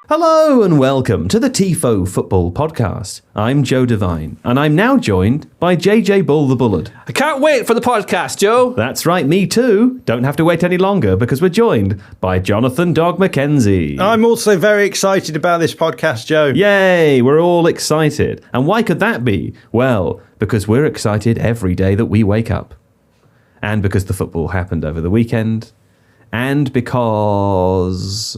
Hello and welcome to the Tifo Football Podcast. I'm Joe Devine, and I'm now joined by JJ Bull the Bullard. I can't wait for the podcast, Joe. That's right, me too. Don't have to wait any longer because we're joined by Jonathan Dog Mackenzie. I'm also very excited about this podcast, Joe. Yay, we're all excited. And why could that be? Well, because we're excited every day that we wake up. And because the football happened over the weekend. And because...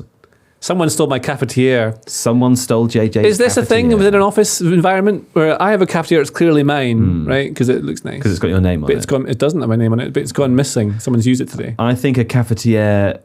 Someone stole my cafetiere. Someone stole JJ's Is this cafetiere. a thing within an office environment where I have a cafetiere, it's clearly mine, right? Because it looks nice. Because it's got your name on But it doesn't have my name on it, but it's gone missing. Someone's used it today. I think a cafetiere,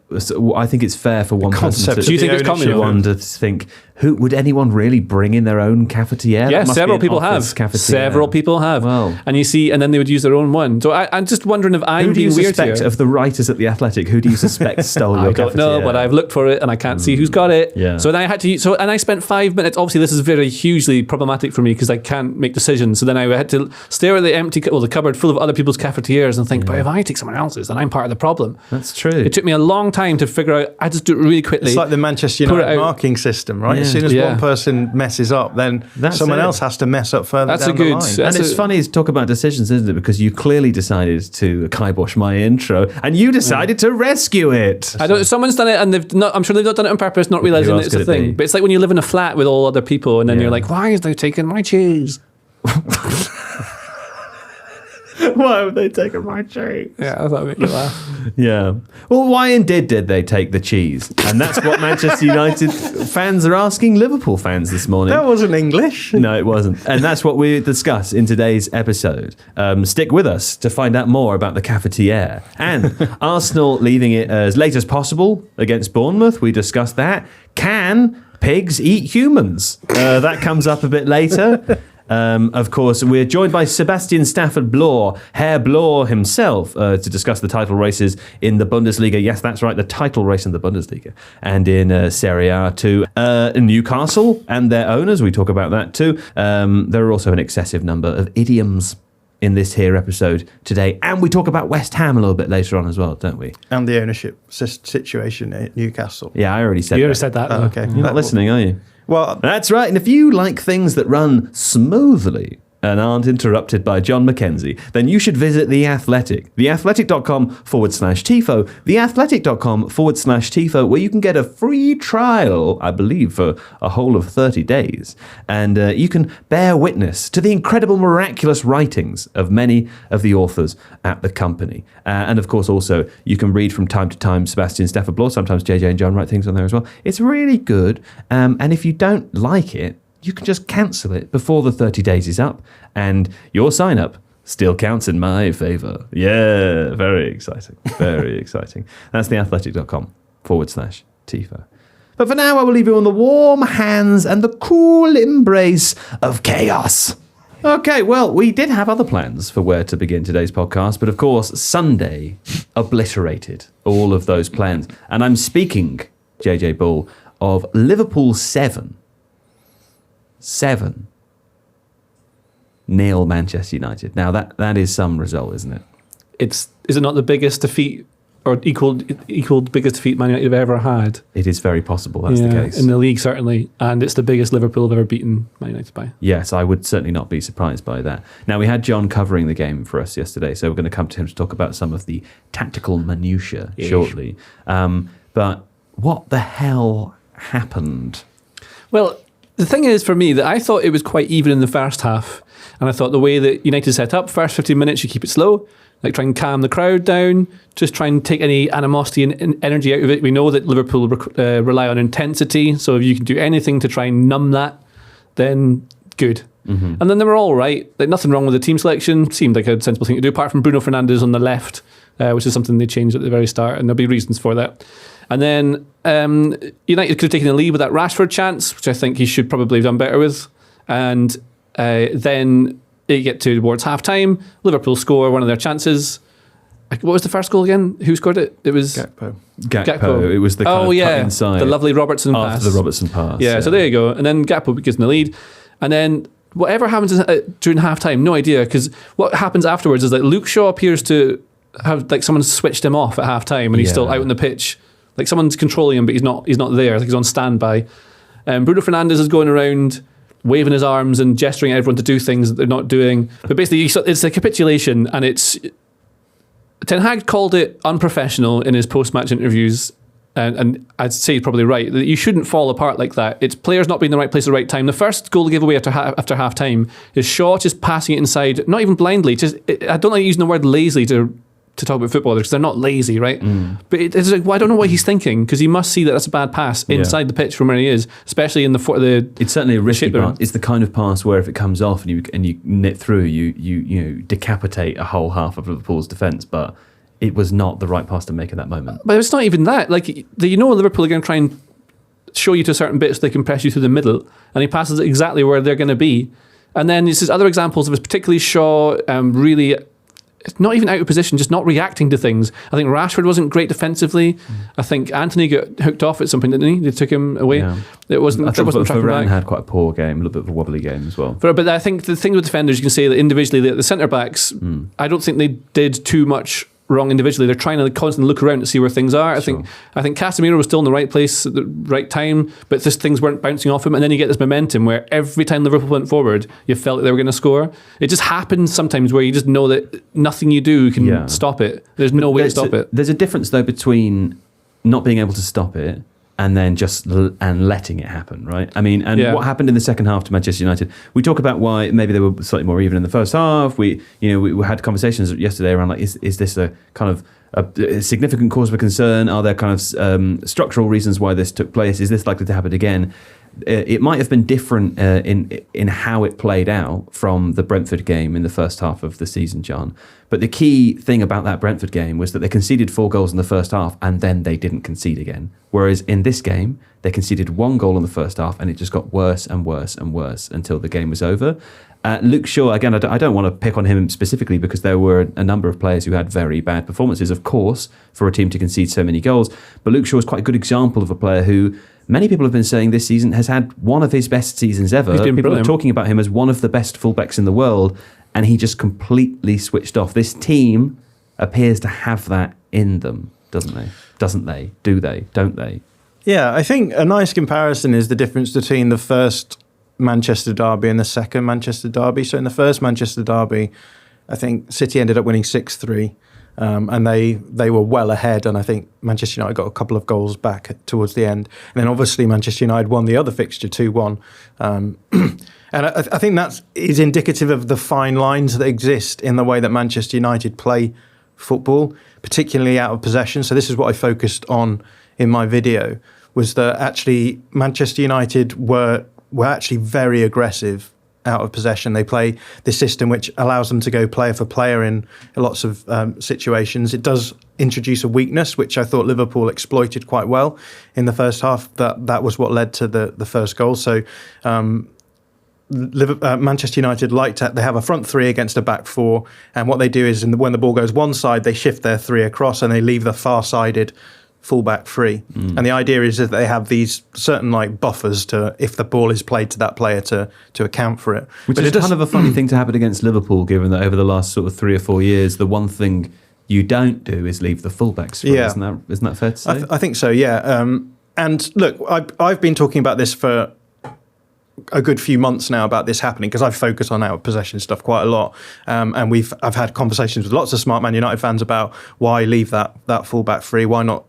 I think it's fair for one person to... Do you think it's communal? To think, would anyone really bring in their own cafetiere? Yeah, several people have. Several people have. Well, and you see, and then they would use their own one. So I'm just wondering if I'm being weird here. Who do you suspect of the writers at The Athletic? Who do you suspect stole your cafetiere? I don't know, but I've looked for it and I can't see who's got it. Yeah. So then I had to, and I spent 5 minutes. Obviously, this is very hugely problematic for me because I can't make decisions. So then I had to stare at the cupboard full of other people's cafetieres and think, but if I take someone else's, then I'm part of the problem. That's true. It took me a long time to figure out. I just do it really quickly. It's like the Manchester United marking system, right? Yeah. As soon as one person messes up, then someone else has to mess up further down the line. And it's funny to talk about decisions, isn't it? Because you clearly decided to kibosh my intro, and you decided to rescue it. I don't. Someone's done it, and they've not. I'm sure they've not done it on purpose, not realizing it's a thing. But it's like when you live in a flat with all other people, and then you're like, "Why is they taking my cheese?" Why have they taken my cheese? Yeah, I thought it would make you laugh. Yeah. Well, why indeed did they take the cheese? And that's what Manchester United fans are asking Liverpool fans this morning. That wasn't English. No, it wasn't. And that's what we discuss in today's episode. Stick with us to find out more about the Cafetiere. And Arsenal leaving it as late as possible against Bournemouth. We discussed that. Can pigs eat humans? That comes up a bit later. Of course, we're joined by Seb Stafford-Bloor, Herr Bloor himself, to discuss the title races in the Bundesliga. Yes, that's right, the title race in the Bundesliga. And in Serie A too. Newcastle and their owners, we talk about that too. There are also an excessive number of idioms in this here episode today. And we talk about West Ham a little bit later on as well, don't we? And the ownership situation at Newcastle. Yeah, I already said that. You already said that. Oh, okay. You're not listening, are you? Well, that's right. And if you like things that run smoothly and aren't interrupted by John Mackenzie, then you should visit The Athletic. theathletic.com/Tifo. theathletic.com/Tifo, where you can get a free trial, I believe, for a whole of 30 days. And you can bear witness to the incredible, miraculous writings of many of the authors at the company. And of course, also, you can read from time to time Sebastian Stafford-Bloor. Sometimes JJ and John write things on there as well. It's really good. And if you don't like it, you can just cancel it before the 30 days is up, and your sign-up still counts in my favour. Yeah, very exciting. Very exciting. That's theathletic.com/Tifo. But for now, I will leave you on the warm hands and the cool embrace of chaos. Okay, well, we did have other plans for where to begin today's podcast, but of course, Sunday obliterated all of those plans. And I'm speaking, JJ Bull, of Liverpool 7-0 Manchester United. Now that is some result, isn't it? Is it not the biggest defeat or equal biggest defeat Man United have ever had? It is very possible that's the case. In the league, certainly. And it's the biggest Liverpool have ever beaten Man United by. Yes, I would certainly not be surprised by that. Now, we had John covering the game for us yesterday, so we're going to come to him to talk about some of the tactical minutiae shortly. But what the hell happened? Well, the thing is, for me, that I thought it was quite even in the first half. And I thought the way that United set up, first 15 minutes, you keep it slow, like try and calm the crowd down, just try and take any animosity and energy out of it. We know that Liverpool rely on intensity, so if you can do anything to try and numb that, then good. Mm-hmm. And then they were all right. Like, nothing wrong with the team selection. Seemed like a sensible thing to do, apart from Bruno Fernandes on the left, which is something they changed at the very start, and there'll be reasons for that. And then United could have taken the lead with that Rashford chance, which I think he should probably have done better with. And then they get towards half-time. Liverpool score one of their chances. What was the first goal again? Who scored it? It was Gakpo. It was the kind of cut inside. The lovely Robertson pass. After the Robertson pass. Yeah, so there you go. And then Gakpo gives them the lead. And then whatever happens during half-time, no idea, because what happens afterwards is that Luke Shaw appears to have, like, someone switched him off at half-time and he's still out on the pitch. Like, someone's controlling him, but he's not there. Like, he's on standby. Bruno Fernandes is going around waving his arms and gesturing at everyone to do things that they're not doing. But basically, it's a capitulation, and Ten Hag called it unprofessional in his post-match interviews, and I'd say he's probably right, that you shouldn't fall apart like that. It's players not being in the right place at the right time. The first goal they give away after half-time is Shaw just passing it inside, not even blindly. I don't like using the word lazily to talk about footballers because they're not lazy, right? But it's like, well, I don't know what he's thinking, because he must see that that's a bad pass inside the pitch from where he is, especially in the it's certainly a risky pass. It's the kind of pass where if it comes off and you knit through, you decapitate a whole half of Liverpool's defence, but it was not the right pass to make at that moment. But it's not even that. Like, Liverpool are going to try and show you to certain bits so they can press you through the middle, and he passes it exactly where they're going to be. And then there's other examples of it, particularly Shaw really not even out of position, just not reacting to things. I think Rashford wasn't great defensively. I think Anthony got hooked off at some point, didn't he? They took him away. Yeah. It wasn't. I think Varane back. had quite a poor game, a little bit of a wobbly game as well. But I think the thing with defenders, you can say that individually, the centre backs, I don't think they did too much wrong individually. They're trying to constantly look around to see where things are. I think Casemiro was still in the right place at the right time, but just things weren't bouncing off him. And then you get this momentum where every time Liverpool went forward, you felt like they were going to score. It just happens sometimes where you just know that nothing you do can stop it. There's no way to stop it. There's a difference though between not being able to stop it and then just letting it happen, right? I mean, and what happened in the second half to Manchester United? We talk about why maybe they were slightly more even in the first half. We had conversations yesterday around like, is this a kind of a significant cause for concern? Are there kind of structural reasons why this took place? Is this likely to happen again? It might have been different in how it played out from the Brentford game in the first half of the season, John. But the key thing about that Brentford game was that they conceded 4 goals in the first half and then they didn't concede again. Whereas in this game, they conceded 1 goal in the first half and it just got worse and worse and worse until the game was over. Luke Shaw, again, I don't want to pick on him specifically because there were a number of players who had very bad performances, of course, for a team to concede so many goals. But Luke Shaw is quite a good example of a player who many people have been saying this season has had one of his best seasons ever. People are talking about him as one of the best fullbacks in the world, and he just completely switched off. This team appears to have that in them, doesn't they? Doesn't they? Do they? Don't they? Yeah, I think a nice comparison is the difference between the first Manchester derby and the second Manchester derby. So in the first Manchester derby, I think City ended up winning 6-3. And they were well ahead, and I think Manchester United got a couple of goals back towards the end. And then obviously Manchester United won the other fixture 2-1. And I think that is indicative of the fine lines that exist in the way that Manchester United play football, particularly out of possession. So this is what I focused on in my video, was that actually Manchester United were actually very aggressive out of possession. They play this system which allows them to go player for player in lots of situations. It does introduce a weakness, which I thought Liverpool exploited quite well in the first half. That was what led to the first goal. So Manchester United they have a front 3 against a back 4, and what they do is when the ball goes one side, they shift their 3 across and they leave the far-sided fullback free. And the idea is that they have these certain like buffers to, if the ball is played to that player, to account for it. Which is kind of a funny thing to happen against Liverpool, given that over the last sort of 3 or 4 years, the one thing you don't do is leave the fullbacks free. Yeah. Isn't that fair to say? I think so, yeah. And look, I've been talking about this for a good few months now about this happening, because I've focused on out of possession stuff quite a lot, and I've had conversations with lots of smart Man United fans about why leave that fullback free, why not.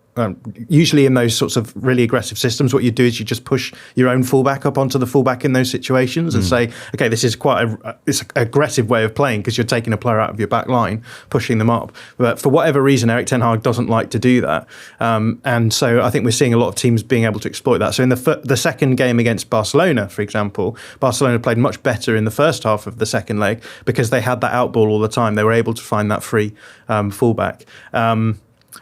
Usually in those sorts of really aggressive systems, what you do is you just push your own fullback up onto the fullback in those situations and say, okay, this is quite it's an aggressive way of playing because you're taking a player out of your back line, pushing them up. But for whatever reason, Erik ten Hag doesn't like to do that. And so I think we're seeing a lot of teams being able to exploit that. So in the second game against Barcelona, for example, Barcelona played much better in the first half of the second leg because they had that out ball all the time. They were able to find that free fullback.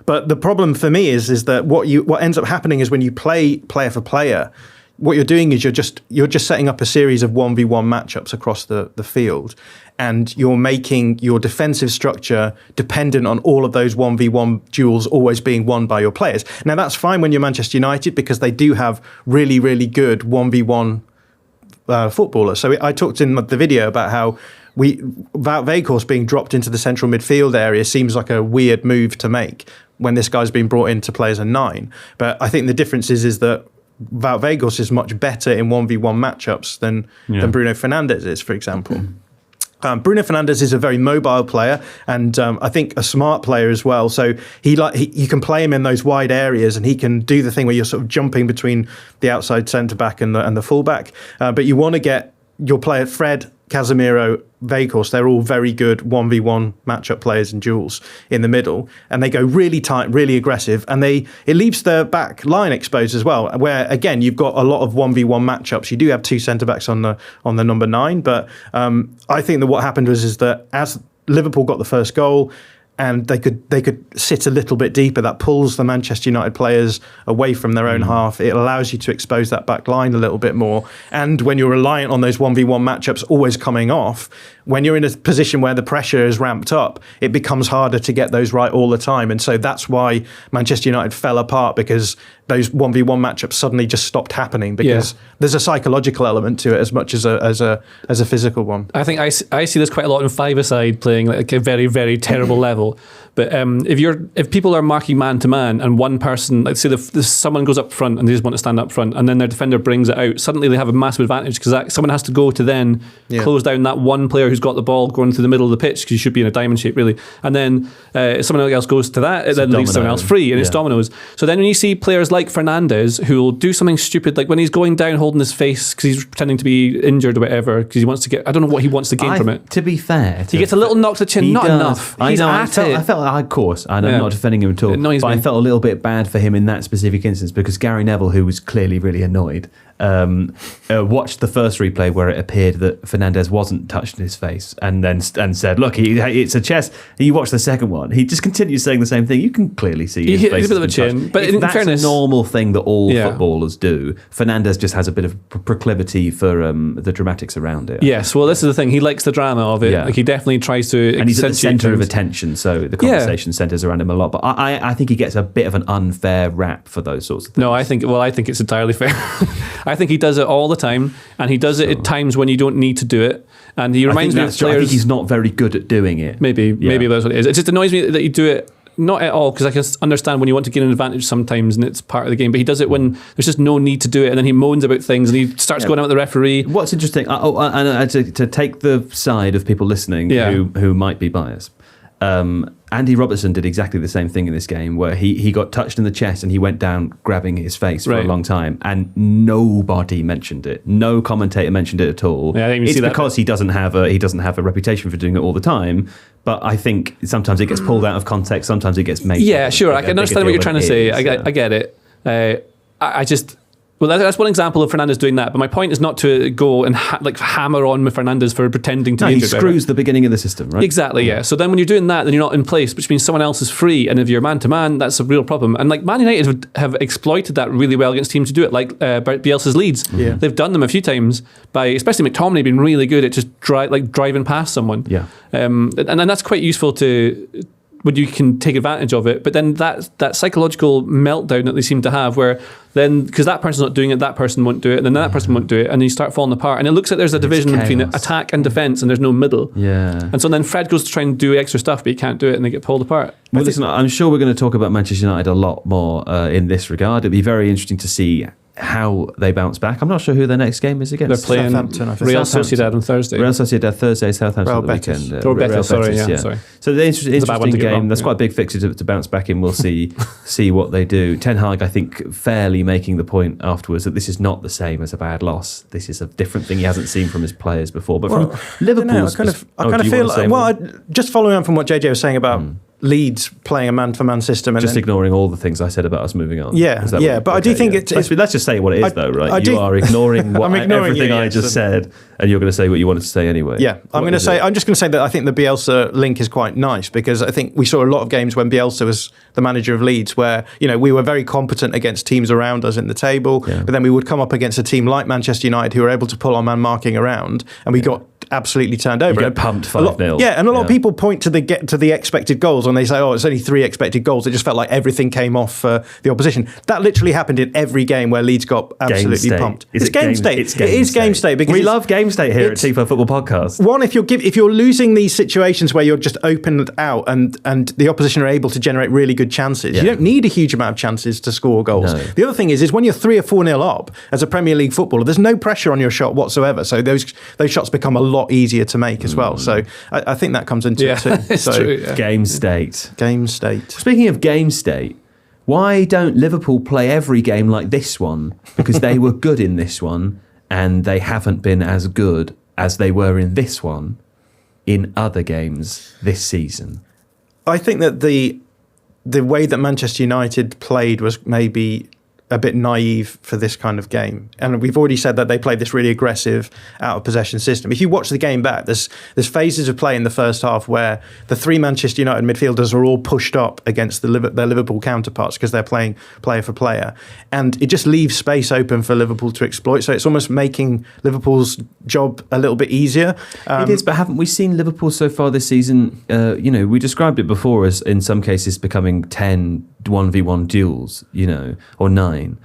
But the problem for me is that what ends up happening is when you play player for player, what you're doing is you're just setting up a series of 1v1 matchups across the field, and you're making your defensive structure dependent on all of those 1v1 duels always being won by your players. Now that's fine when you're Manchester United because they do have really, really good 1v1 footballers. So I talked in the video about how Wout Weghorst being dropped into the central midfield area seems like a weird move to make when this guy's been brought in to play as a 9. But I think the difference is that Wout Weghorst is much better in 1v1 matchups than Bruno Fernandes is, for example. Bruno Fernandes is a very mobile player, and I think a smart player as well. So you can play him in those wide areas, and he can do the thing where you're sort of jumping between the outside centre back and the full back. But you want to get your player Fred, Casemiro, Weghorst, they're all very good 1v1 matchup players and duels in the middle, and they go really tight, really aggressive, and it leaves the back line exposed as well, where again you've got a lot of 1v1 matchups. You do have two centre backs on the number 9, but I think that what happened is that as Liverpool got the first goal, and they could sit a little bit deeper. That pulls the Manchester United players away from their own half. It allows you to expose that back line a little bit more. And when you're reliant on those 1v1 matchups always coming off, when you're in a position where the pressure is ramped up, it becomes harder to get those right all the time. And so that's why Manchester United fell apart, because those 1v1 matchups suddenly just stopped happening, because there's a psychological element to it as much as a physical one. I think I see this quite a lot in five-a-side, playing like a very, very terrible level. But if people are marking man to man, and one person, let's say someone goes up front and they just want to stand up front, and then their defender brings it out, suddenly they have a massive advantage, because someone has to go to then close down that one player who's got the ball going through the middle of the pitch, because you should be in a diamond shape really. And then if someone else goes to that, it then leaves someone else free, and it's dominoes. So then when you see players like Fernandes who will do something stupid, like when he's going down holding his face because he's pretending to be injured or whatever, because he wants to get, I don't know what he wants to gain from it. To be fair, he gets a little knock to the chin, not enough. I felt, of course, and I'm not defending him at all, but I felt a little bit bad for him in that specific instance, because Gary Neville, who was clearly really annoyed, watched the first replay where it appeared that Fernandes wasn't touched in his face, and said, "Look, it's a chest." You watch the second one; he just continues saying the same thing. You can clearly see his face. A bit of a chin, but in that's fairness, a normal thing that all footballers do. Fernandes just has a bit of proclivity for the dramatics around it. Yes, well, this is the thing. He likes the drama of it. Like, he definitely tries to, and he's at the centre of attention, so the conversation centres around him a lot. But I think he gets a bit of an unfair rap for those sorts of things. No, I think it's entirely fair. I think he does it all the time, and he does it at times when you don't need to do it. And he reminds me of players. I think he's not very good at doing it. Maybe that's what it is. It just annoys me that you do it. Not at all, because I can understand when you want to gain an advantage sometimes, and it's part of the game. But he does it when there's just no need to do it, and then he moans about things, and he starts going out with the referee. What's interesting, to take the side of people listening who might be biased, Andy Robertson did exactly the same thing in this game, where he got touched in the chest and he went down grabbing his face for a long time, and nobody mentioned it. No commentator mentioned it at all. Yeah, I didn't even it's see because he doesn't have a reputation for doing it all the time. But I think sometimes it gets pulled out of context. Sometimes it gets made. Yeah, sure. I can understand what you're trying to say. I get it. I just. Well, that's one example of Fernandes doing that. But my point is not to go and hammer on with Fernandes for pretending to be injured. He screws the beginning of the system, right? Exactly, yeah. So then when you're doing that, then you're not in place, which means someone else is free. And if you're man-to-man, that's a real problem. And like Man United have exploited that really well against teams who do it, like Bielsa's Leeds. Yeah. They've done them a few times by, especially McTominay being really good at just driving past someone. Yeah. And that's quite useful when you can take advantage of it. But then that psychological meltdown that they seem to have, where then, because that person's not doing it, that person won't do it, and then that person won't do it, and you start falling apart. And it looks like there's a division between attack and defence, and there's no middle. Yeah. And so then Fred goes to try and do extra stuff, but he can't do it, and they get pulled apart. Well, listen, I'm sure we're going to talk about Manchester United a lot more in this regard. It'd be very interesting to see how they bounce back. I'm not sure who their next game is against. They're playing Real Sociedad on Thursday. Real Sociedad Thursday, Southampton at the weekend. Real Betis, sorry. So the interesting game. That's quite a big fixture to bounce back in. We'll see what they do. Ten Hag, I think, fairly making the point afterwards that this is not the same as a bad loss. This is a different thing he hasn't seen from his players before. But from Liverpool's, I kind of feel just following on from what JJ was saying about Leeds playing a man-for-man system, and just ignoring all the things I said about us moving on. But I do think it's. Let's just say what it is, though, right? You are ignoring everything I just said, and you're going to say what you wanted to say anyway. Yeah, I'm just going to say that I think the Bielsa link is quite nice, because I think we saw a lot of games when Bielsa was the manager of Leeds, where we were very competent against teams around us in the table, but then we would come up against a team like Manchester United who were able to pull our man marking around, and we got absolutely turned over. You get pumped 5-0. Yeah, and a lot of people point to the expected goals and they say, oh, it's only 3 expected goals. It just felt like everything came off the opposition. That literally happened in every game where Leeds got absolutely pumped. It's game state. It is game state because we love game state here at Tifo Football Podcast. One, if you're losing these situations where you're just opened out and the opposition are able to generate really good chances, you don't need a huge amount of chances to score goals. No. The other thing is when you're 3 or 4-0 up as a Premier League footballer, there's no pressure on your shot whatsoever. So those shots become a lot easier to make as well. So I think that comes into it too. It's true. Yeah. Game state. Game state. Speaking of game state, why don't Liverpool play every game like this one? Because they were good in this one, and they haven't been as good as they were in this one in other games this season. I think that the way that Manchester United played was maybe a bit naive for this kind of game. And we've already said that they played this really aggressive out-of-possession system. If you watch the game back, there's phases of play in the first half where the 3 Manchester United midfielders are all pushed up against their Liverpool counterparts because they're playing player for player. And it just leaves space open for Liverpool to exploit. So it's almost making Liverpool's job a little bit easier. It is, but haven't we seen Liverpool so far this season? We described it before as in some cases becoming 10 1v1 duels, or 9.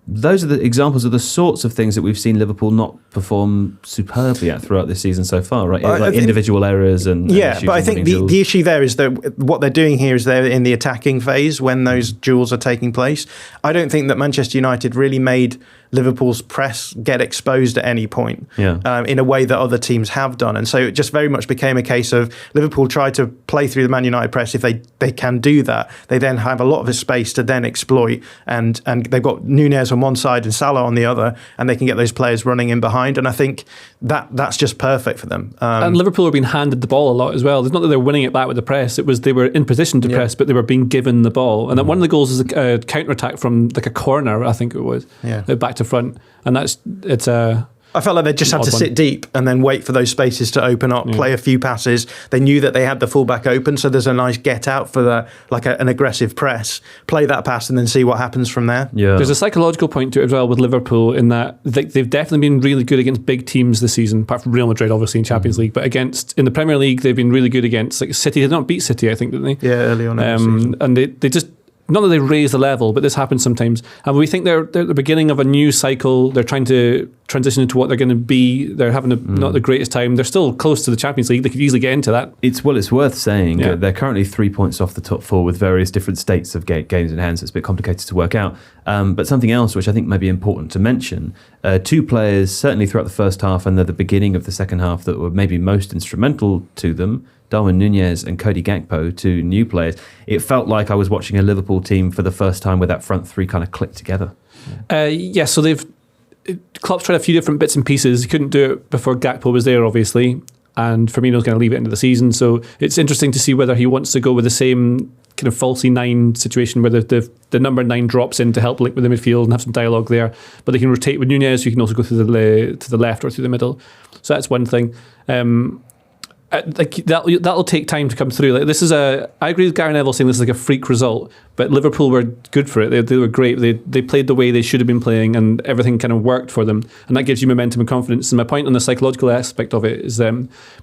Those are the examples of the sorts of things that we've seen Liverpool not perform superbly at throughout this season so far, right? Like individual errors and but I think the issue there is that what they're doing here is they're in the attacking phase when those duels are taking place. I don't think that Manchester United really made Liverpool's press get exposed at any point in a way that other teams have done. And so it just very much became a case of Liverpool tried to play through the Man United press. If they can do that, they then have a lot of space to then exploit. And they've got Nunez on one side and Salah on the other, and they can get those players running in behind. And I think that's just perfect for them. And Liverpool are being handed the ball a lot as well. It's not that they're winning it back with the press. It was they were in position to press, but they were being given the ball. And then one of the goals is a counter-attack from like a corner, I think it was, back to front. And I felt like they just had to sit deep and then wait for those spaces to open up, play a few passes. They knew that they had the fullback open, so there's a nice get out for an aggressive press. Play that pass and then see what happens from there. Yeah. There's a psychological point to it as well with Liverpool in that they've definitely been really good against big teams this season, apart from Real Madrid, obviously, in Champions League. But in the Premier League, they've been really good against City. They did not beat City, I think, didn't they? Yeah, early on in the season. And they just... Not that they raise the level, but this happens sometimes. And we think they're at the beginning of a new cycle. They're trying to transition into what they're going to be. They're having not the greatest time. They're still close to the Champions League. They could easily get into that. It's worth saying they're currently 3 points off the top 4 with various different states of games in hand. So it's a bit complicated to work out. But something else which I think may be important to mention, 2 players, certainly throughout the first half and at the beginning of the second half, that were maybe most instrumental to them, Darwin Nunez and Cody Gakpo, 2 new players. It felt like I was watching a Liverpool team for the first time where that front 3 kind of clicked together. So Klopp's tried a few different bits and pieces. He couldn't do it before Gakpo was there, obviously, and Firmino's going to leave it into the season. So it's interesting to see whether he wants to go with the same kind of falsy 9 situation where the number 9 drops in to help link with the midfield and have some dialogue there. But they can rotate with Nunez. You can also go to the left or through the middle. So that's one thing. That'll take time to come through. I agree with Gary Neville saying this is like a freak result, but Liverpool were good for it. They were great. They played the way they should have been playing, and everything kind of worked for them, and that gives you momentum and confidence. And my point on the psychological aspect of it is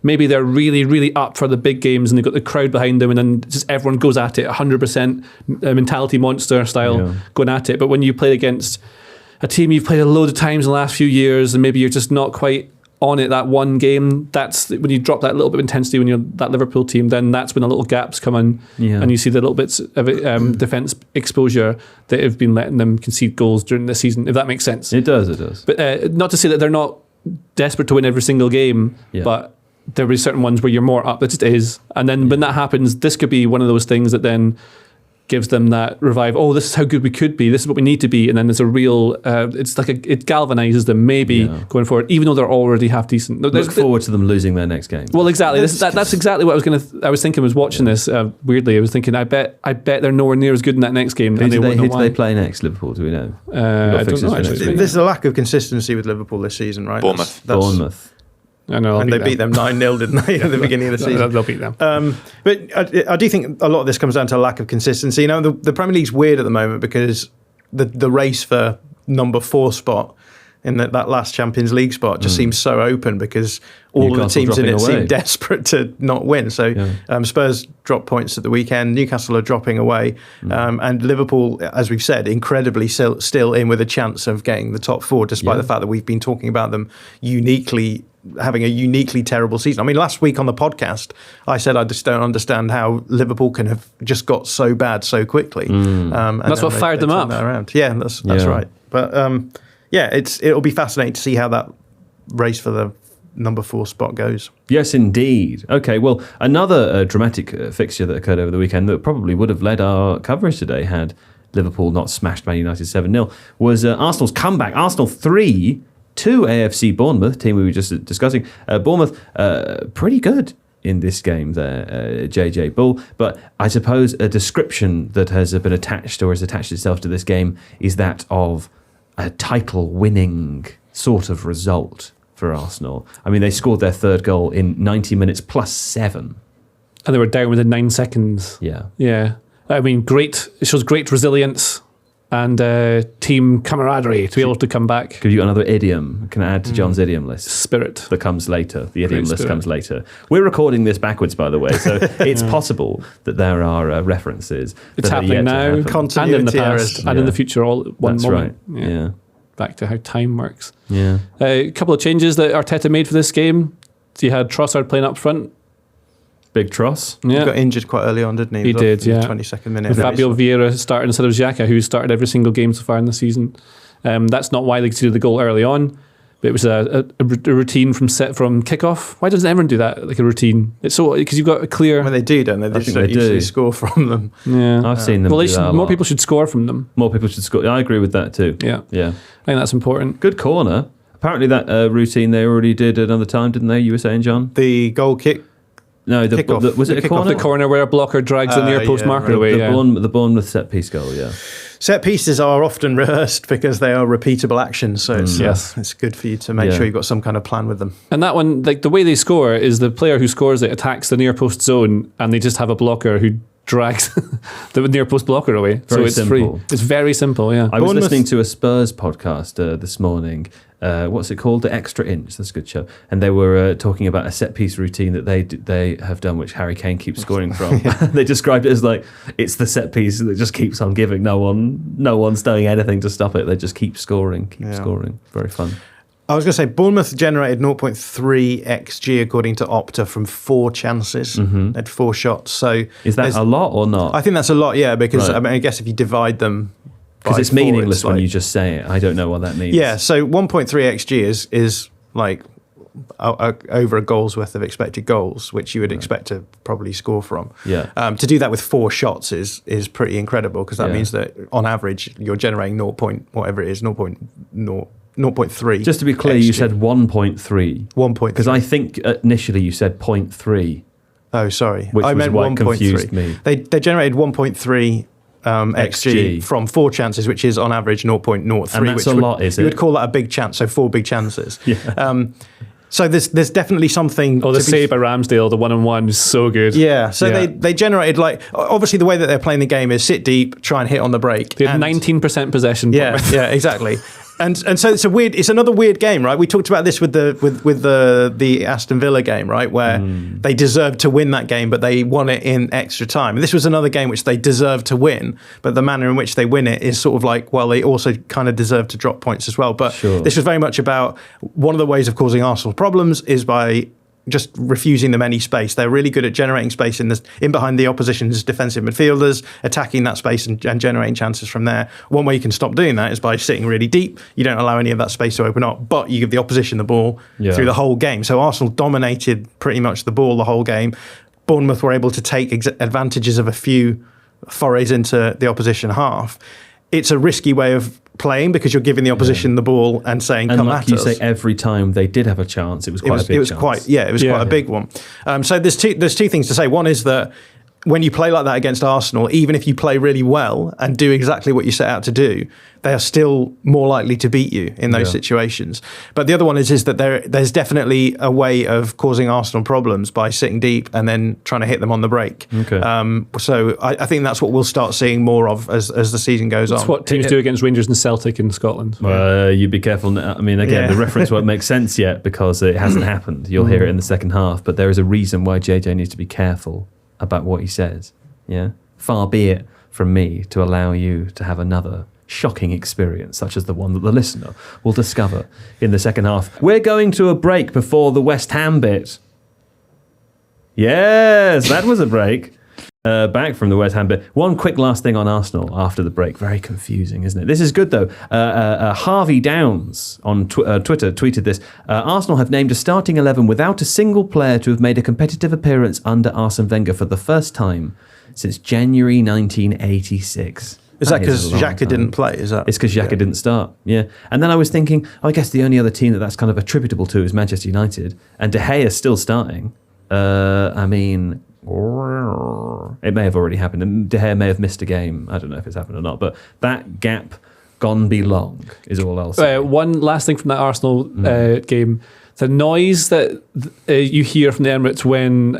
maybe they're really, really up for the big games, and they've got the crowd behind them, and then just everyone goes at it 100% mentality monster style, going at it. But when you play against a team you've played a load of times in the last few years, and maybe you're just not quite on it that one game, that's when you drop that little bit of intensity when you're that Liverpool team, then that's when the little gaps come in, and you see the little bits of defence exposure that have been letting them concede goals during the season, if that makes sense. It does. But not to say that they're not desperate to win every single game, but there will be certain ones where you're more up. It just is. And then when that happens, this could be one of those things that then gives them that revive. Oh, this is how good we could be. This is what we need to be. And then there's a real. It galvanizes them maybe going forward, even though they're already half decent. Look forward to them losing their next game. Well, exactly. That's exactly what I was thinking. Was watching this weirdly. I was thinking. I bet they're nowhere near as good in that next game. Who do they play next? Liverpool? Do we know? I don't know. Actually, there's a lack of consistency with Liverpool this season, right? Bournemouth. I know, and they beat them 9-0, didn't they, at the beginning of the season? They'll beat them. But I do think a lot of this comes down to a lack of consistency. The Premier League's weird at the moment because the race for number 4 spot in that last Champions League spot just seems so open because all of the teams in it seem desperate to not win. So Spurs drop points at the weekend. Newcastle are dropping away. And Liverpool, as we've said, incredibly still in with a chance of getting the top 4, despite the fact that we've been talking about them having a uniquely terrible season. I mean, last week on the podcast, I said I just don't understand how Liverpool can have just got so bad so quickly. And that's what fired them up. Around. Yeah, that's right. But it'll be fascinating to see how that race for the number 4 spot goes. Yes, indeed. Okay, well, another dramatic fixture that occurred over the weekend that probably would have led our coverage today had Liverpool not smashed Man United 7-0 was Arsenal's comeback. Arsenal 3-2 AFC Bournemouth, team we were just discussing. Bournemouth, pretty good in this game there, JJ Bull. But I suppose a description that has been attached or has attached itself to this game is that of a title-winning sort of result for Arsenal. I mean, they scored their 3rd goal in 90 minutes plus 7. And they were down within 9 seconds. Yeah. I mean, it shows great resilience and team camaraderie to be able to come back. Give you another idiom. Can I add to John's idiom list? Spirit. That comes later. The idiom list comes later. We're recording this backwards, by the way, so it's possible that there are references. It's happening now, and in the past, and in the future, all at one moment. Right. Yeah. Back to how time works. Yeah. A couple of changes that Arteta made for this game. So you had Trossard playing up front. Big Tross. Yeah. He got injured quite early on, didn't he? He did, yeah. 22nd minute. With Fabio Vieira started instead of Xhaka, who started every single game so far in the season. That's not why they conceded the goal early on, but it was a routine from kickoff. Why doesn't everyone do that, like a routine? It's so because you've got a clear... When they do, don't they? They just usually score from them. Yeah. I've seen them do that more people should score from them. More people should score. I agree with that too. Yeah. I think that's important. Good corner. Apparently that routine they already did another time, didn't they? You were saying, John? The goal kick? No, was it a corner? The corner where a blocker drags the near post marker away. The Bournemouth set-piece goal, yeah. Set pieces are often rehearsed because they are repeatable actions, so it's good for you to make sure you've got some kind of plan with them. And that one, like the way they score is the player who scores it attacks the near post zone and they just have a blocker who drags the near post blocker away. So it's simple. Free. It's very simple, yeah. I was listening to a Spurs podcast this morning. What's it called? The Extra Inch. That's a good show. And they were talking about a set piece routine that they have done, which Harry Kane keeps scoring from. They described it as like it's the set piece that just keeps on giving. No one's doing anything to stop it. They just keep scoring. Very fun. I was going to say Bournemouth generated 0.3 XG according to Opta from 4 chances. They had 4 shots. So is that a lot or not? I think that's a lot. Yeah, because I guess if you divide them. Because it's meaningless when you just say it. I don't know what that means. Yeah, so 1.3 XG is like over a goal's worth of expected goals, which you would expect to probably score from. Yeah. To do that with 4 shots is pretty incredible because that means that on average you're generating 0.3. Just to be clear, XG. You said 1.3. 1.3. Because I think initially you said 0.3. Oh, sorry. Which I meant 1.3. Confused me. They generated 1.3 XG from 4 chances, which is on average 0.03. And that's a lot, is it? You would call that a big chance, so 4 big chances. Yeah. So there's definitely something. Oh, the save by Ramsdale, the 1-on-1 is so good. Yeah. So they generated obviously the way that they're playing the game is sit deep, try and hit on the break. They had 19% possession. Yeah, exactly. And so it's another weird game, right? We talked about this with the Aston Villa game, right, where they deserved to win that game, but they won it in extra time. And this was another game which they deserved to win, but the manner in which they win it is sort of like, well, they also kind of deserve to drop points as well. But This was very much about one of the ways of causing Arsenal problems is by just refusing them any space. They're really good at generating space in behind the opposition's defensive midfielders, attacking that space and generating chances from there. One way you can stop doing that is by sitting really deep. You don't allow any of that space to open up, but you give the opposition the ball through the whole game. So Arsenal dominated pretty much the ball the whole game. Bournemouth were able to take advantages of a few forays into the opposition half. It's a risky way of playing because you're giving the opposition the ball and saying, come at us. And like you say, every time they did have a chance, it was quite a big chance. It was quite a big one. So there's two things to say. One is that when you play like that against Arsenal, even if you play really well and do exactly what you set out to do, they are still more likely to beat you in those situations. But the other one is that there's definitely a way of causing Arsenal problems by sitting deep and then trying to hit them on the break. Okay. So I think that's what we'll start seeing more of as the season goes on. That's what teams do against Rangers and Celtic in Scotland. You be careful. I mean, again, the reference won't make sense yet because it hasn't happened. You'll hear it in the second half, but there is a reason why JJ needs to be careful about what he says. Yeah, far be it from me to allow you to have another shocking experience such as the one that the listener will discover in the second half. We're going to a break before the West Ham bit. Yes, that was a break. Back from the West Ham bit. One quick last thing on Arsenal after the break. Very confusing, isn't it? This is good, though. Harvey Downs on Twitter tweeted this. Arsenal have named a starting 11 without a single player to have made a competitive appearance under Arsene Wenger for the first time since January 1986. Is that because Xhaka didn't play? Is that? It's because Xhaka didn't start, yeah. And then I was thinking, I guess the only other team that's kind of attributable to is Manchester United, and De Gea is still starting. I mean, it may have already happened, and De Gea may have missed a game. I don't know if it's happened or not, but that gap gone be long is all I'll say. One last thing from that Arsenal game. The noise that you hear from the Emirates when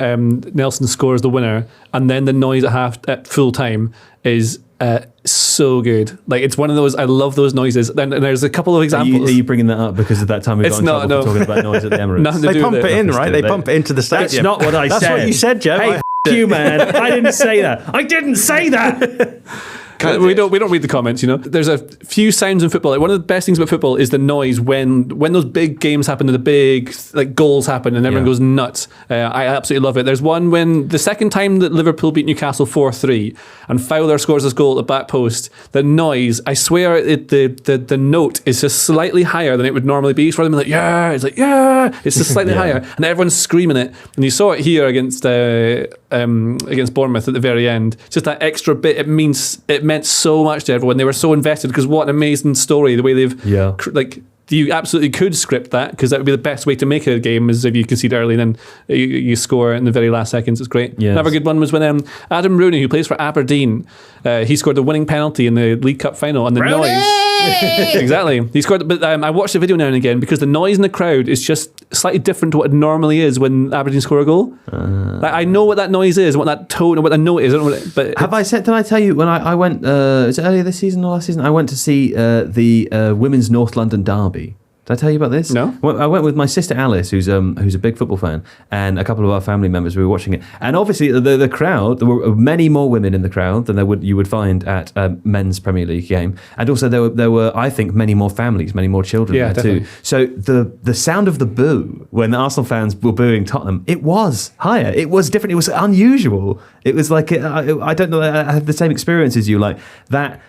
Nelson scores the winner, and then the noise at full time is so good. Like, it's one of those, I love those noises. And there's a couple of examples. Are you bringing that up because of that time we got in trouble for talking about noise at the Emirates? They pump it in, right? They pump it into the stadium. That's not what I said. That's what you said, Joe. Hey, you, man. I didn't say that. I didn't say that. We don't read the comments, you know. There's a few sounds in football. Like, one of the best things about football is the noise when those big games happen and the big goals happen and everyone goes nuts. I absolutely love it. There's one when the second time that Liverpool beat Newcastle 4-3 and Fowler scores his goal at the back post. The noise, I swear, the note is just slightly higher than it would normally be. It's rather than like yeah, it's like yeah, it's just slightly higher, and everyone's screaming it. And you saw it here against Bournemouth at the very end. Just that extra bit. It meant so much to everyone. They were so invested because what an amazing story. The way they've you absolutely could script that, because that would be the best way to make a game, is if you concede early and then you score in the very last seconds. It's great. Yes. Another good one was when Adam Rooney, who plays for Aberdeen, he scored the winning penalty in the League Cup final, and the noise. Exactly. He scored, but I watch the video now and again because the noise in the crowd is just slightly different to what it normally is when Aberdeen score a goal. I know what that noise is, what that tone, or what the note is. I don't know but did I tell you when I went? Was it earlier this season or last season? I went to see the Women's North London Derby. Did I tell you about this? No. I went with my sister Alice, who's a big football fan, and a couple of our family members. We were watching it, and obviously the crowd. There were many more women in the crowd than you would find at a men's Premier League game, and also there were I think many more families, many more children there definitely. too. So the sound of the boo when the Arsenal fans were booing Tottenham, it was higher. It was different. It was unusual. It was like I don't know. I had the same experience as you. Like that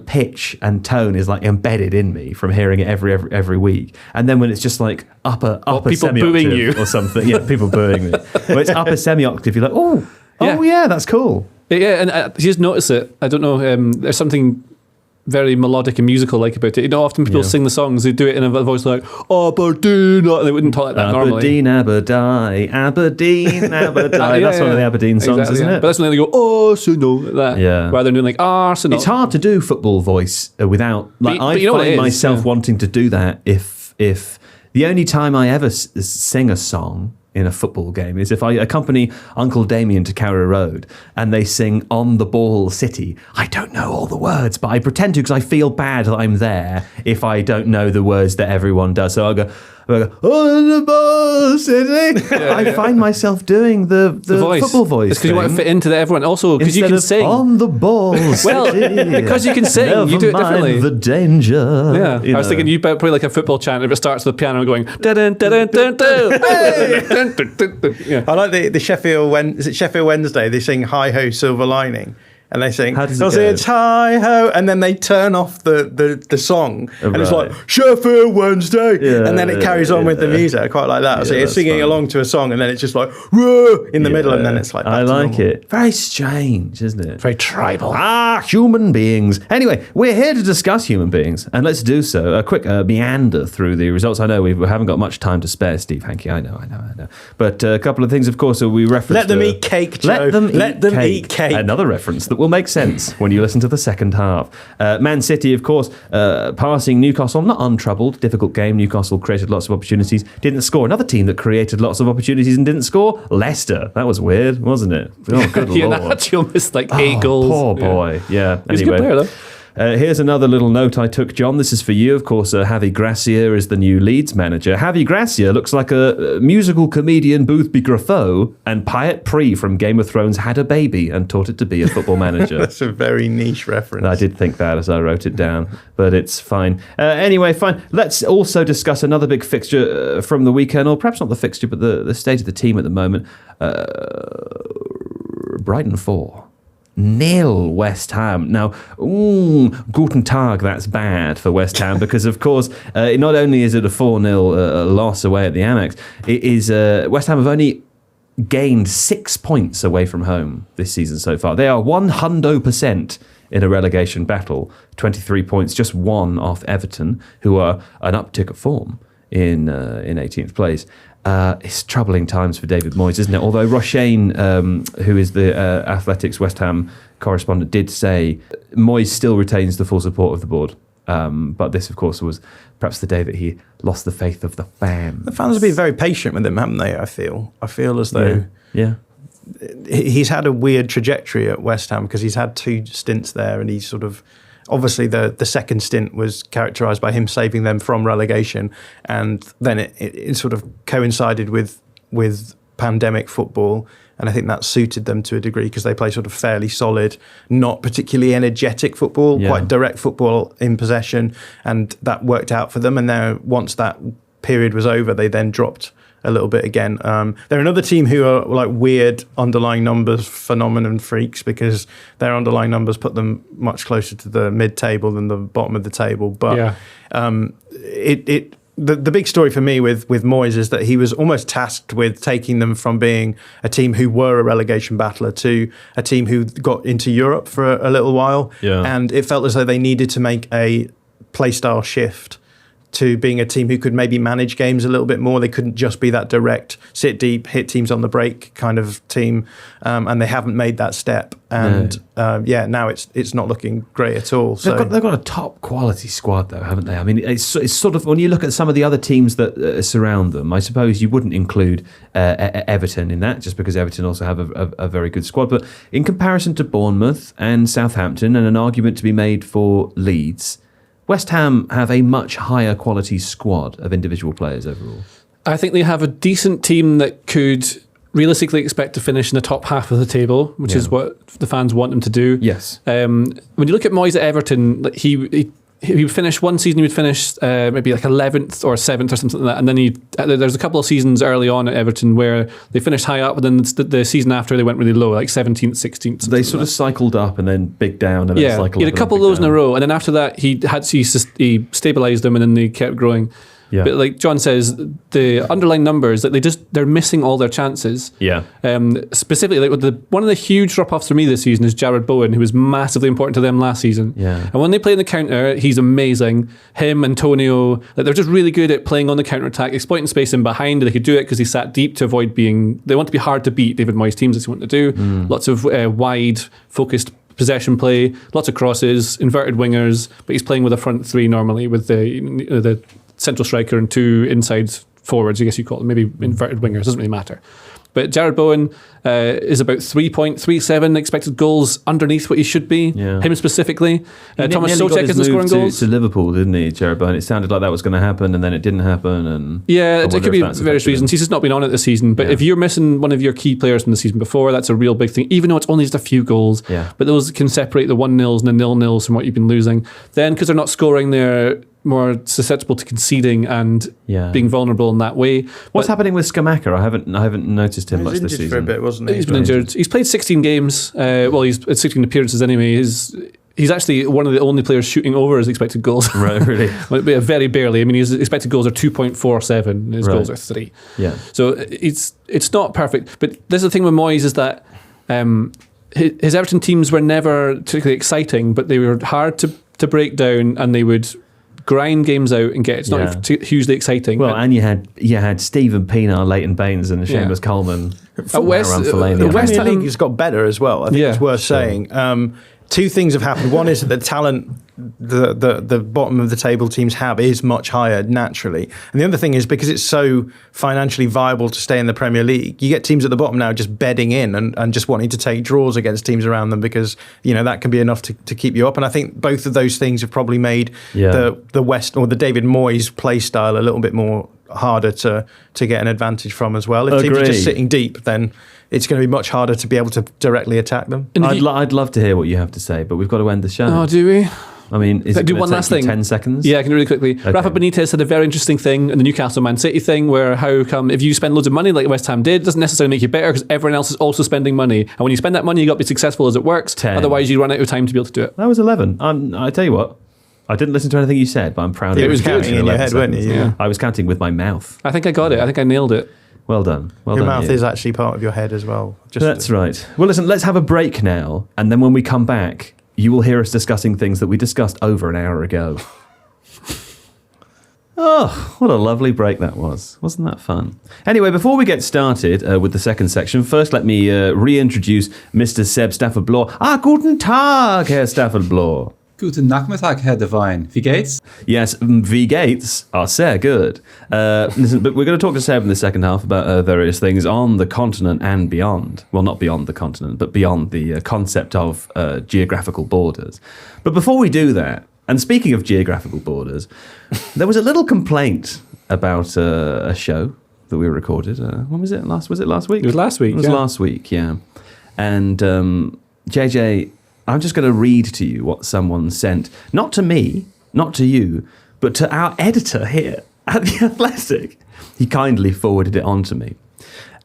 pitch and tone is like embedded in me from hearing it every week. And then when it's just like upper people booing you or something, people booing me. When it's upper semi-octave, you're like, oh yeah, that's cool. Yeah, and you just notice it. I don't know. There's something very melodic and musical like about it. You know, often people sing the songs, they do it in a voice like Aberdeen, and they wouldn't talk like that normally. Aberdeen. That's one of the Aberdeen songs, isn't it? But that's when they go Arsenal, like that. Yeah. Rather than doing like Arsenal. It's hard to do football voice without. Like, I find myself wanting to do that if the only time I ever sing a song in a football game is if I accompany Uncle Damien to Carrow Road and they sing On the Ball City. I don't know all the words, but I pretend to because I feel bad that I'm there if I don't know the words that everyone does. So I go On the Ball City. I find myself doing the voice. Football voice. It's because you want to fit into everyone. Also, because you can sing. On the Ball City. Well, because you can sing, Never you do it differently. Mind the danger. Yeah, I was thinking you probably like a football chant if it starts with the piano going dun dun dun dun. I like the Sheffield Wednesday. They sing "Hi Ho Silver Lining," And they sing, How does it "'Cause go? it's hi-ho," and then they turn off the song, and it's Right. like, "Sheffield Wednesday," Yeah, and then it carries on with the music. I quite like that. So you're that's singing fun. along to a song, and then it's just like, "Whoa," in the middle, and then it's like, I back to like normal. it. Very strange, isn't it? Very tribal. Human beings. Anyway, we're here to discuss human beings, and let's do so. A quick meander through the results. I know we haven't got much time to spare, Steve Hankey. I know. But a couple of things, of course, we referenced. Let them eat cake, Joe. Let them eat cake. Another reference that will make sense when you listen to the second half. Man City, of course, passing Newcastle, not untroubled. Difficult game. Newcastle created lots of opportunities, didn't score. Another team that created lots of opportunities and didn't score, Leicester. That was weird, wasn't it? Oh, good Yeah, lord. Nacho missed like 8 goals. Poor boy. Yeah. He's a good player, though. Here's another little note I took, John. This is for you. Of course, Javi Gracia is the new Leeds manager. Javi Gracia looks like a musical comedian Boothby Graffoe, and Pyatt Pree from Game of Thrones had a baby and taught it to be a football manager. That's a very niche reference. I did think that as I wrote it down, but it's fine. Anyway, fine. Let's also discuss another big fixture from the weekend, or perhaps not the fixture, but the state of the team at the moment. Brighton 4. 0 West Ham. Now, Guten Tag, that's bad for West Ham because, of course, not only is it a 4-0 loss away at the Amex, it is West Ham have only gained 6 points away from home this season so far. They are 100% in a relegation battle. 23 points, just one off Everton, who are an uptick of form in 18th place. It's troubling times for David Moyes, isn't it? Although Roshane, who is the Athletics West Ham correspondent, did say Moyes still retains the full support of the board. But this, of course, was perhaps the day that he lost the faith of the fans. The fans have been very patient with him, haven't they? I feel as though he's had a weird trajectory at West Ham because he's had 2 stints there, and he's sort of. Obviously, the second stint was characterised by him saving them from relegation, and then it sort of coincided with pandemic football, and I think that suited them to a degree because they play sort of fairly solid, not particularly energetic football, quite direct football in possession, and that worked out for them. And then once that period was over, they then dropped a little bit again. They're another team who are like weird underlying numbers phenomenon freaks because their underlying numbers put them much closer to the mid-table than the bottom of the table. But the big story for me with Moyes is that he was almost tasked with taking them from being a team who were a relegation battler to a team who got into Europe for a little while. Yeah. And it felt as though they needed to make a playstyle shift to being a team who could maybe manage games a little bit more. They couldn't just be that direct, sit deep, hit teams on the break kind of team, and they haven't made that step. And now it's not looking great at all. So They've got a top quality squad, though, haven't they? I mean, it's sort of when you look at some of the other teams that surround them. I suppose you wouldn't include Everton in that, just because Everton also have a very good squad. But in comparison to Bournemouth and Southampton, and an argument to be made for Leeds, West Ham have a much higher quality squad of individual players overall. I think they have a decent team that could realistically expect to finish in the top half of the table, which is what the fans want them to do. Yes. When you look at Moyes at Everton, he would finish one season, he would finish maybe like 11th or 7th or something like that. And then there's a couple of seasons early on at Everton where they finished high up, but then the season after they went really low, like 17th, 16th. So they sort of cycled up and then big down and then cycled up. He had a couple of those in a row. And then after that, he stabilised them and then they kept growing. Yeah. But like John says, the underlying numbers that they're missing all their chances. Yeah. Specifically, like one of the huge drop-offs for me this season is Jared Bowen, who was massively important to them last season. Yeah. And when they play in the counter, he's amazing. Him, Antonio, they're just really good at playing on the counter attack, exploiting space in behind. They could do it because he sat deep to avoid being. They want to be hard to beat. David Moyes teams. That's what they want to do. Lots of wide focused possession play, lots of crosses, inverted wingers. But he's playing with a front 3 normally with the central striker and 2 inside forwards, I guess you call them, maybe inverted wingers, doesn't really matter. But Jared Bowen is about 3.37 expected goals underneath what he should be, him specifically. Thomas Souček isn't scoring goals. To Liverpool, didn't he, Jared Bowen? It sounded like that was going to happen and then it didn't happen. And it could be various reasons. He's just not been on it this season. But if you're missing one of your key players from the season before, that's a real big thing, even though it's only just a few goals. Yeah. But those can separate the 1-0s and the 0-0s from what you've been losing. Then, because they're not scoring, they're more susceptible to conceding and Yeah. being vulnerable in that way. What's But happening with Scamacca? I haven't noticed him He was much this injured season. for a bit, wasn't he? He's been injured. He's played 16 games. He's 16 appearances anyway. He's actually one of the only players shooting over his expected goals. Right, really? Well, very barely. I mean, his expected goals are 2.47 and his goals are 3. Yeah. So it's not perfect. But this is the thing with Moyes is that his Everton teams were never particularly exciting, but they were hard to break down, and they would grind games out and get it's not hugely exciting. Well, and you had Stephen Pienaar, Leighton Baines, and Seamus Coleman. The West Premier Ham League has got better as well. I think it's worth saying. Two things have happened. One is that the talent the bottom of the table teams have is much higher naturally. And the other thing is because it's so financially viable to stay in the Premier League, you get teams at the bottom now just bedding in and just wanting to take draws against teams around them because, that can be enough to keep you up. And I think both of those things have probably made the West or the David Moyes play style a little bit more harder to get an advantage from as well. If teams are just sitting deep, then it's going to be much harder to be able to directly attack them. I'd love to hear what you have to say, but we've got to end the show. Oh, do we? I mean, is it do going one to last take you thing? 10 seconds? Yeah, I can really quickly. Okay. Rafa Benitez had a very interesting thing in the Newcastle Man City thing where how come if you spend loads of money like West Ham did, it doesn't necessarily make you better because everyone else is also spending money. And when you spend that money, you got to be successful as it works. 10. Otherwise, you run out of time to be able to do it. That was 11. I tell you what, I didn't listen to anything you said, but I'm proud of It was counting counting in your head, weren't you? Yeah. I was counting with my mouth. I think I got it. I think I nailed it. Well done. Well your done. mouth is actually part of your head as well. That's right. Well, listen, let's have a break now. And then when we come back, you will hear us discussing things that we discussed over an hour ago. Oh, what a lovely break that was. Wasn't that fun? Anyway, before we get started with the second section, first let me reintroduce Mr. Seb Stafford-Bloor. Guten Tag, Herr Stafford-Bloor. Guten Nachmittag, Herr Devine. Wie geht's? Yes, wie geht's are sehr good. Listen, but we're going to talk to Seb in the second half about various things on the continent and beyond. Well, not beyond the continent, but beyond the concept of geographical borders. But before we do that, and speaking of geographical borders, there was a little complaint about a show that we recorded. When was it? Was it last week? It was last week. It was last week, yeah. And JJ, I'm just going to read to you what someone sent, not to me, not to you, but to our editor here at The Athletic. He kindly forwarded it on to me.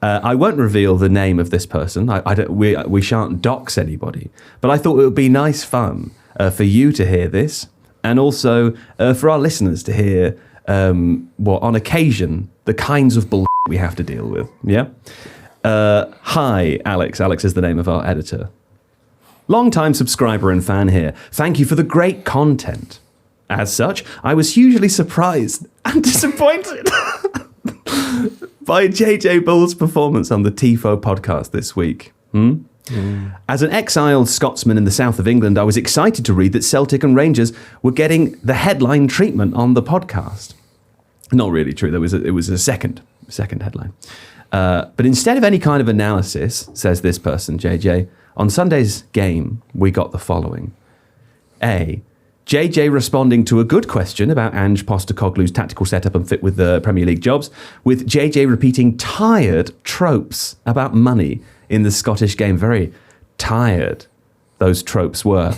I won't reveal the name of this person. We shan't dox anybody. But I thought it would be nice fun for you to hear this, and also for our listeners to hear, on occasion, the kinds of bull we have to deal with. Yeah? Hi, Alex. Alex is the name of our editor. Long-time subscriber and fan here. Thank you for the great content. As such, I was hugely surprised and disappointed by JJ Bull's performance on the Tifo podcast this week. As an exiled Scotsman in the south of England, I was excited to read that Celtic and Rangers were getting the headline treatment on the podcast. Not really true. It was a second headline. But instead of any kind of analysis, says this person, JJ, on Sunday's game, we got the following. A. JJ responding to a good question about Ange Postecoglou's tactical setup and fit with the Premier League jobs, with JJ repeating tired tropes about money in the Scottish game. Very tired those tropes were.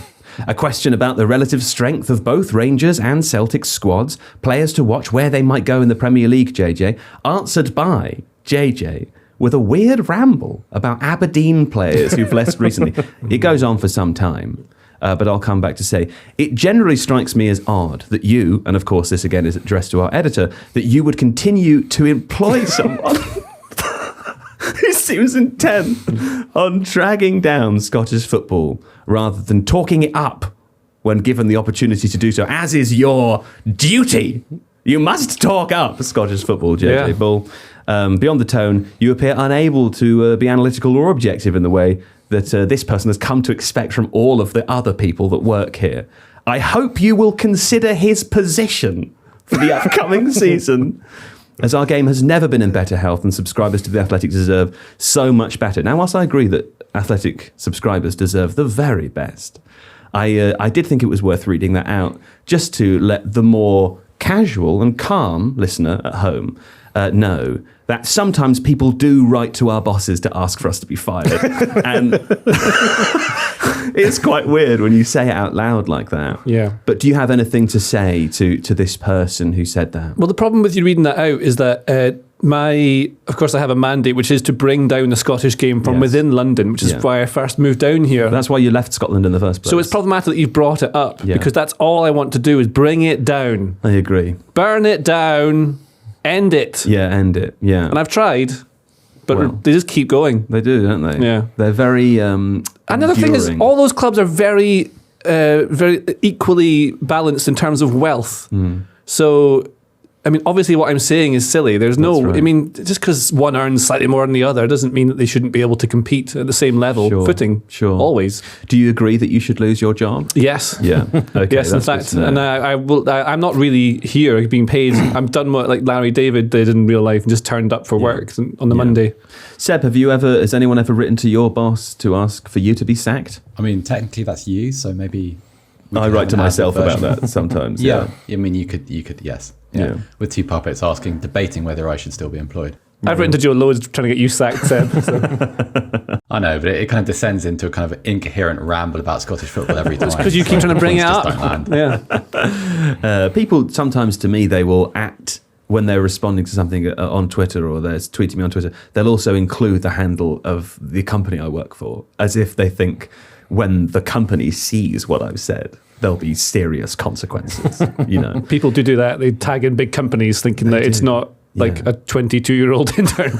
A question about the relative strength of both Rangers and Celtic squads, players to watch, where they might go in the Premier League, JJ, answered by JJ with a weird ramble about Aberdeen players who've left recently. It goes on for some time, but I'll come back to say, it generally strikes me as odd that you, and of course this again is addressed to our editor, that you would continue to employ someone who seems intent on dragging down Scottish football rather than talking it up when given the opportunity to do so, as is your duty. You must talk up Scottish football, JJ Bull. Beyond the tone, you appear unable to be analytical or objective in the way that this person has come to expect from all of the other people that work here. I hope you will consider his position for the upcoming season, as our game has never been in better health and subscribers to The Athletic deserve so much better. Now, whilst I agree that Athletic subscribers deserve the very best, I did think it was worth reading that out just to let the more casual and calm listener at home know that sometimes people do write to our bosses to ask for us to be fired. And It's quite weird when you say it out loud like that. Yeah. But do you have anything to say to this person who said that? Well, the problem with you reading that out is that of course, I have a mandate, which is to bring down the Scottish game from within London, which is why I first moved down here. That's why you left Scotland in the first place. So it's problematic that you've brought it up, because that's all I want to do is bring it down. I agree. Burn it down, end it. Yeah, end it. Yeah. And I've tried, but they just keep going. They do, don't they? Yeah. They're very Another thing is, all those clubs are very, very equally balanced in terms of wealth. So, I mean, obviously what I'm saying is silly. There's I mean, just because one earns slightly more than the other doesn't mean that they shouldn't be able to compete at the same level footing. Sure. Always. Do you agree that you should lose your job? Yes. Yeah. Okay, yes, in fact. And I'm not really here being paid. I'm done what like Larry David did in real life and just turned up for work on the Monday. Seb, has anyone ever written to your boss to ask for you to be sacked? I mean, technically that's you, so maybe... I write to myself about that sometimes. Yeah. I mean, you could, yes. Yeah. With two puppets debating whether I should still be employed. I've written to Joe loads trying to get you sacked, Seb. So. I know, but it kind of descends into a kind of incoherent ramble about Scottish football every time. It's because you keep trying to bring it up. Yeah. People sometimes, to me, they will act when they're responding to something on Twitter or they're tweeting me on Twitter. They'll also include the handle of the company I work for, as if they think when the company sees what I've said, there'll be serious consequences. People do that. They tag in big companies thinking that it's not like a 22-year-old intern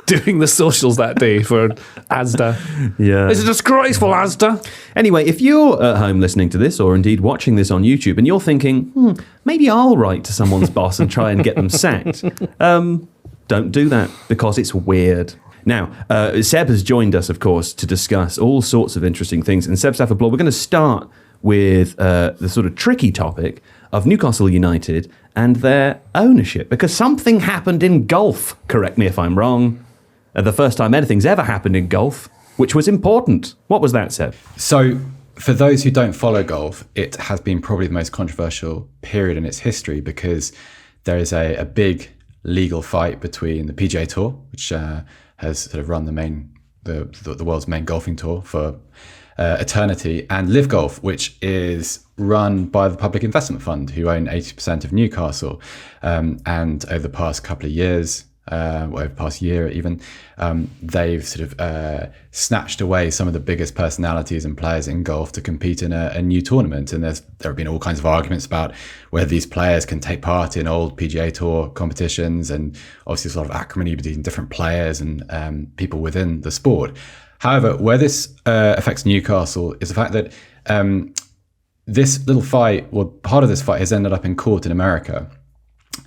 doing the socials that day for Asda. Yeah. It's disgraceful, Asda. Anyway, if you're at home listening to this or indeed watching this on YouTube and you're thinking, maybe I'll write to someone's boss and try and get them sacked, don't do that because it's weird. Now, Seb has joined us, of course, to discuss all sorts of interesting things. And Seb Stafford-Bloor, we're going to start with the sort of tricky topic of Newcastle United and their ownership, because something happened in golf, correct me if I'm wrong, the first time anything's ever happened in golf, which was important. What was that, Seb? So, for those who don't follow golf, it has been probably the most controversial period in its history because there is a big legal fight between the PGA Tour, which has sort of run the world's main golfing tour for eternity, and Live Golf, which is run by the Public Investment Fund, who own 80% of Newcastle. And over the past couple of years, over the past year even, they've sort of snatched away some of the biggest personalities and players in golf to compete in a new tournament. And there have been all kinds of arguments about whether these players can take part in old PGA Tour competitions, and obviously sort of acrimony between different players and people within the sport. However, where this affects Newcastle is the fact that this little fight, or part of this fight, has ended up in court in America.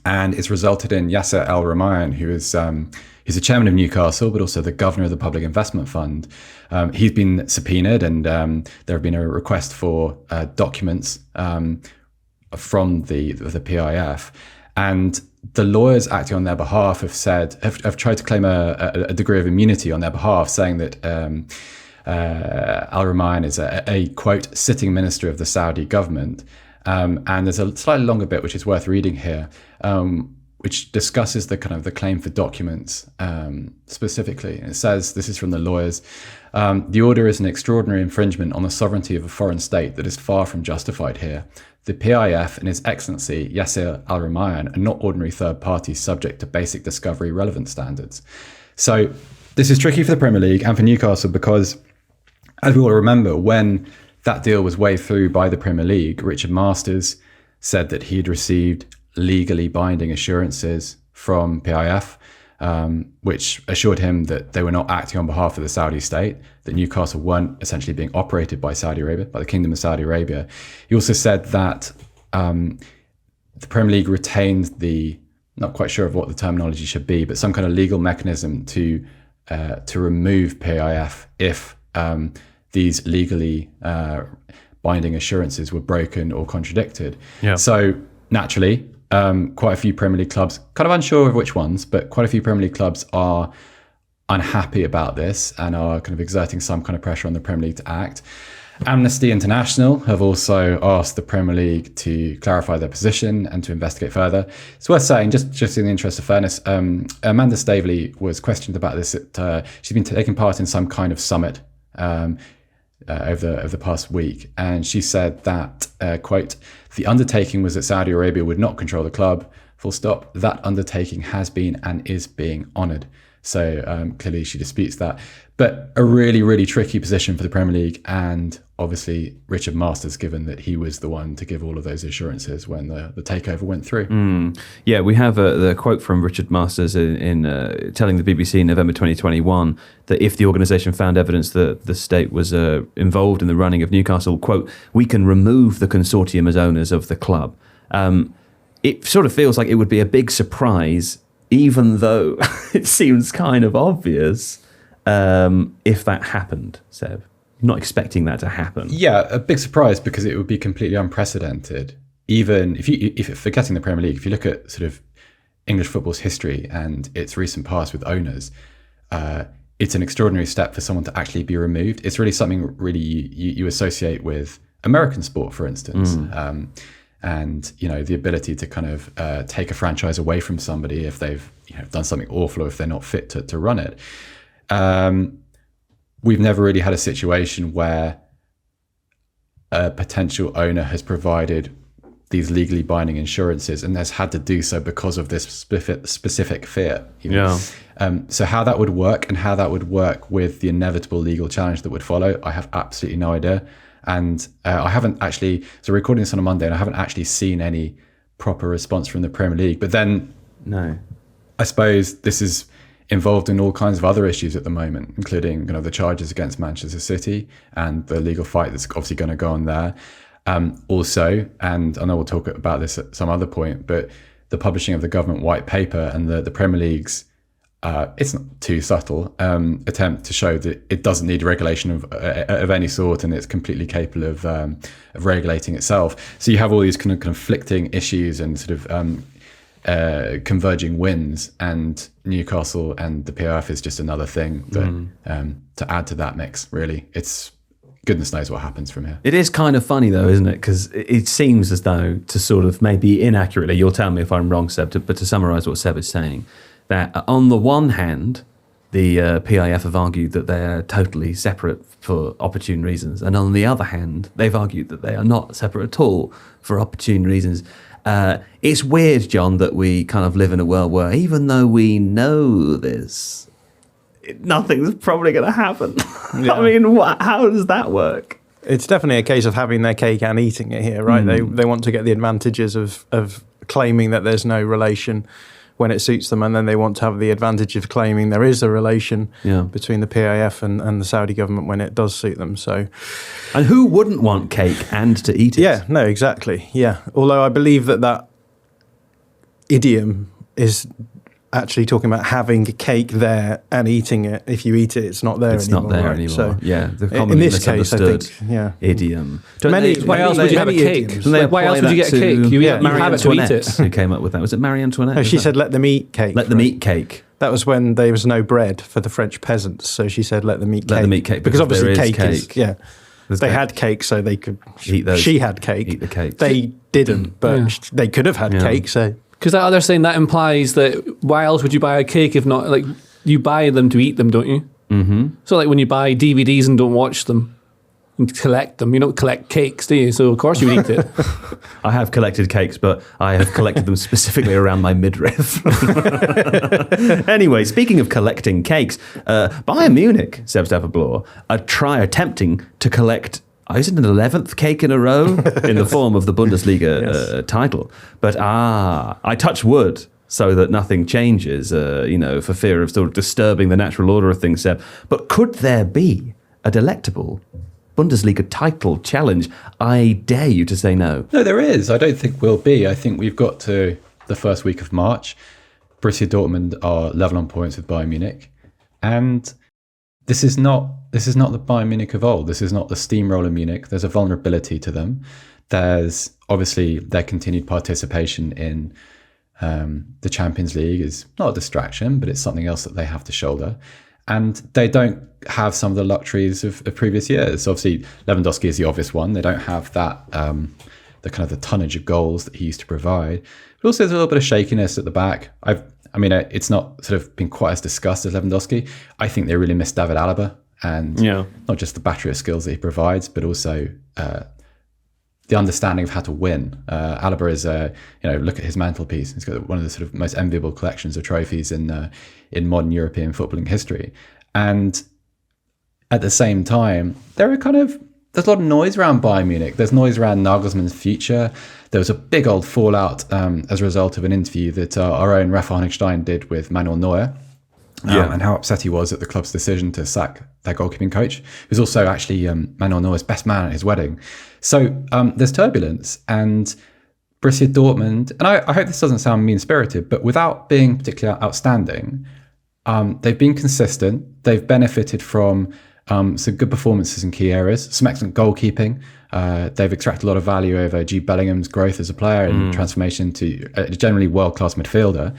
And it's resulted in Yasser Al-Rumayyan, who is he's the chairman of Newcastle, but also the governor of the Public Investment Fund. He's been subpoenaed, and there have been a request for documents from the PIF. And the lawyers acting on their behalf have tried to claim a degree of immunity on their behalf, saying that Al-Rumayyan is a quote sitting minister of the Saudi government. And there's a slightly longer bit which is worth reading here, which discusses the claim for documents specifically. And it says, this is from the lawyers, the order is an extraordinary infringement on the sovereignty of a foreign state that is far from justified here. The PIF and His Excellency Yasser Al-Rumayyan are not ordinary third parties subject to basic discovery relevant standards. So this is tricky for the Premier League and for Newcastle because, as we all remember, when that deal was waved through by the Premier League, Richard Masters said that he'd received legally binding assurances from PIF, which assured him that they were not acting on behalf of the Saudi state, that Newcastle weren't essentially being operated by Saudi Arabia, by the Kingdom of Saudi Arabia. He also said that the Premier League retained not quite sure of what the terminology should be, but some kind of legal mechanism to remove PIF if these legally binding assurances were broken or contradicted. Yeah. So naturally, quite a few Premier League clubs, kind of unsure of which ones, but quite a few Premier League clubs are unhappy about this and are kind of exerting some kind of pressure on the Premier League to act. Amnesty International have also asked the Premier League to clarify their position and to investigate further. It's worth saying, just in the interest of fairness, Amanda Staveley was questioned about this. She's been taking part in some kind of summit. over the past week, and she said that, quote, "The undertaking was that Saudi Arabia would not control the club, full stop. That undertaking has been and is being honoured." So clearly she disputes that. But a really, really tricky position for the Premier League, and obviously Richard Masters, given that he was the one to give all of those assurances when the takeover went through. Yeah, we have the quote from Richard Masters in telling the BBC in November 2021 that if the organisation found evidence that the state was involved in the running of Newcastle, quote, "we can remove the consortium as owners of the club." It sort of feels like it would be a big surprise, even though it seems kind of obvious, if that happened, Seb. Not expecting that to happen. Yeah, a big surprise because it would be completely unprecedented. Even if forgetting the Premier League, if you look at sort of English football's history and its recent past with owners, it's an extraordinary step for someone to actually be removed. It's really something really you associate with American sport, for instance. And the ability to kind of take a franchise away from somebody if they've done something awful or if they're not fit to run it. We've never really had a situation where a potential owner has provided these legally binding insurances and has had to do so because of this specific fear. So how that would work and how that would work with the inevitable legal challenge that would follow, I have absolutely no idea. And I haven't actually, so we're recording this on a Monday, and I haven't actually seen any proper response from the Premier League. But then, no, I suppose this is involved in all kinds of other issues at the moment, including the charges against Manchester City and the legal fight that's obviously going to go on there. Also, and I know we'll talk about this at some other point, but the publishing of the government white paper and the Premier League's it's not too subtle attempt to show that it doesn't need regulation of any sort, and it's completely capable of regulating itself. So you have all these kind of conflicting issues and sort of converging wins, and Newcastle and the PRF is just another thing that, to add to that mix. Really, it's goodness knows what happens from here. It is kind of funny though, isn't it? Because it seems as though, to sort of maybe inaccurately, you'll tell me if I'm wrong, Seb, but to summarise what Seb is saying, that on the one hand, the PIF have argued that they're totally separate for opportune reasons, and on the other hand, they've argued that they are not separate at all for opportune reasons. It's weird, John, that we kind of live in a world where, even though we know this, nothing's probably going to happen. Yeah. I mean, how does that work? It's definitely a case of having their cake and eating it here, right? They want to get the advantages of claiming that there's no relation when it suits them, and then they want to have the advantage of claiming there is a relation between the PIF and the Saudi government when it does suit them. So, and who wouldn't want cake and to eat it? Yeah, no, exactly. Yeah, although I believe that idiom is actually talking about having cake there and eating it. If you eat it, it's not there anymore. It's not there right? anymore. So yeah, the in this case, I think, idiom. Why else would you have a cake? Why else would you get a cake? You have it to eat it. Who came up with that? Was it Marie Antoinette? No, she said, "Let them eat cake." Let them eat cake. That was when there was no bread for the French peasants, so she said, "Let them eat cake." Let them eat cake because obviously cake is There's they cake. had cake, so they could eat those. She had cake. Eat the cake. They didn't, but they could have had cake. So. Because that other saying, that implies that why else would you buy a cake if not, like, you buy them to eat them, don't you? Mm-hmm. So like when you buy DVDs and don't watch them and collect them, you don't collect cakes, do you? So of course you would eat it. I have collected cakes, but I have collected them specifically around my midriff. Anyway, speaking of collecting cakes, Bayern Munich, Seb Stafford-Bloor, are attempting to collect, is it an 11th cake in a row in the form of the Bundesliga title? But I touch wood so that nothing changes, for fear of sort of disturbing the natural order of things, Seb. But could there be a delectable Bundesliga title challenge? I dare you to say no. No, there is. I don't think will be. I think we've got to the first week of March. Borussia Dortmund are level on points with Bayern Munich, and This is not the Bayern Munich of old. This is not the steamroller Munich. There's a vulnerability to them. There's obviously their continued participation in the Champions League is not a distraction, but it's something else that they have to shoulder. And they don't have some of the luxuries of previous years. Obviously, Lewandowski is the obvious one. They don't have that the kind of the tonnage of goals that he used to provide. But also, there's a little bit of shakiness at the back. It's not sort of been quite as discussed as Lewandowski. I think they really miss David Alaba, and not just the battery of skills that he provides, but also the understanding of how to win. Alaba is, look at his mantelpiece. He's got one of the sort of most enviable collections of trophies in modern European footballing history. And at the same time, there's a lot of noise around Bayern Munich. There's noise around Nagelsmann's future. There was a big old fallout as a result of an interview that our own Rafa Honigstein did with Manuel Neuer. And how upset he was at the club's decision to sack their goalkeeping coach, who's also actually Manuel Neuer's best man at his wedding. So there's turbulence, and Borussia Dortmund, and I hope this doesn't sound mean-spirited, but without being particularly outstanding, they've been consistent. They've benefited from some good performances in key areas, some excellent goalkeeping. They've extracted a lot of value over Jude Bellingham's growth as a player and transformation to a generally world-class midfielder.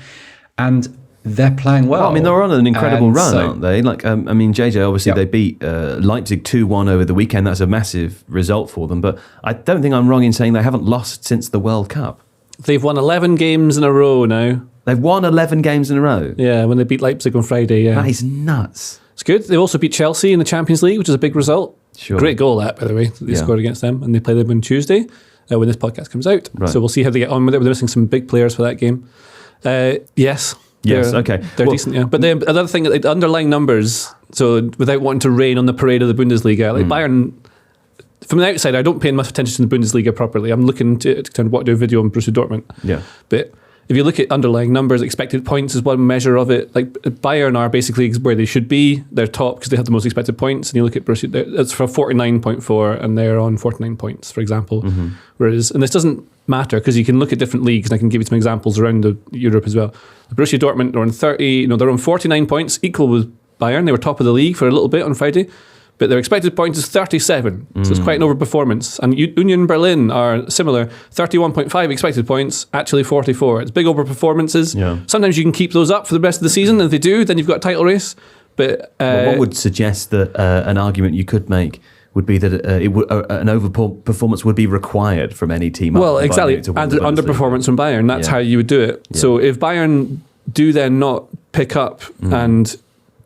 And they're playing well. I mean, they're on an incredible run, aren't they? JJ, obviously they beat Leipzig 2-1 over the weekend. That's a massive result for them. But I don't think I'm wrong in saying they haven't lost since the World Cup. They've won 11 games in a row now. They've won 11 games in a row? Yeah, when they beat Leipzig on Friday, That is nuts. It's good. They also beat Chelsea in the Champions League, which is a big result. Sure. Great goal, that, by the way, that they scored against them. And they play them on Tuesday when this podcast comes out. Right. So we'll see how they get on with it. They're missing some big players for that game. Yes, okay. They're decent, yeah. But another thing, like the underlying numbers, so without wanting to rain on the parade of the Bundesliga, like Bayern, from the outside, I don't pay much attention to the Bundesliga properly. I'm looking to do a video on Borussia Dortmund. Yeah. But if you look at underlying numbers, expected points is one measure of it. Like Bayern are basically where they should be. They're top because they have the most expected points. And you look at Borussia, it's for 49.4 and they're on 49 points, for example. Whereas, and this doesn't matter because you can look at different leagues, and I can give you some examples around Europe as well. Borussia Dortmund are on 30, they're on 49 points, equal with Bayern. They were top of the league for a little bit on Friday, but their expected points is 37, so it's quite an overperformance. And Union Berlin are similar, 31.5 expected points, actually 44. It's big overperformances. Yeah. Sometimes you can keep those up for the rest of the season, and if they do, then you've got a title race. But what would suggest that an argument you could make would be that an overperformance would be required from any team. Well, exactly. And underperformance from Bayern. That's how you would do it. Yeah. So if Bayern do then not pick up and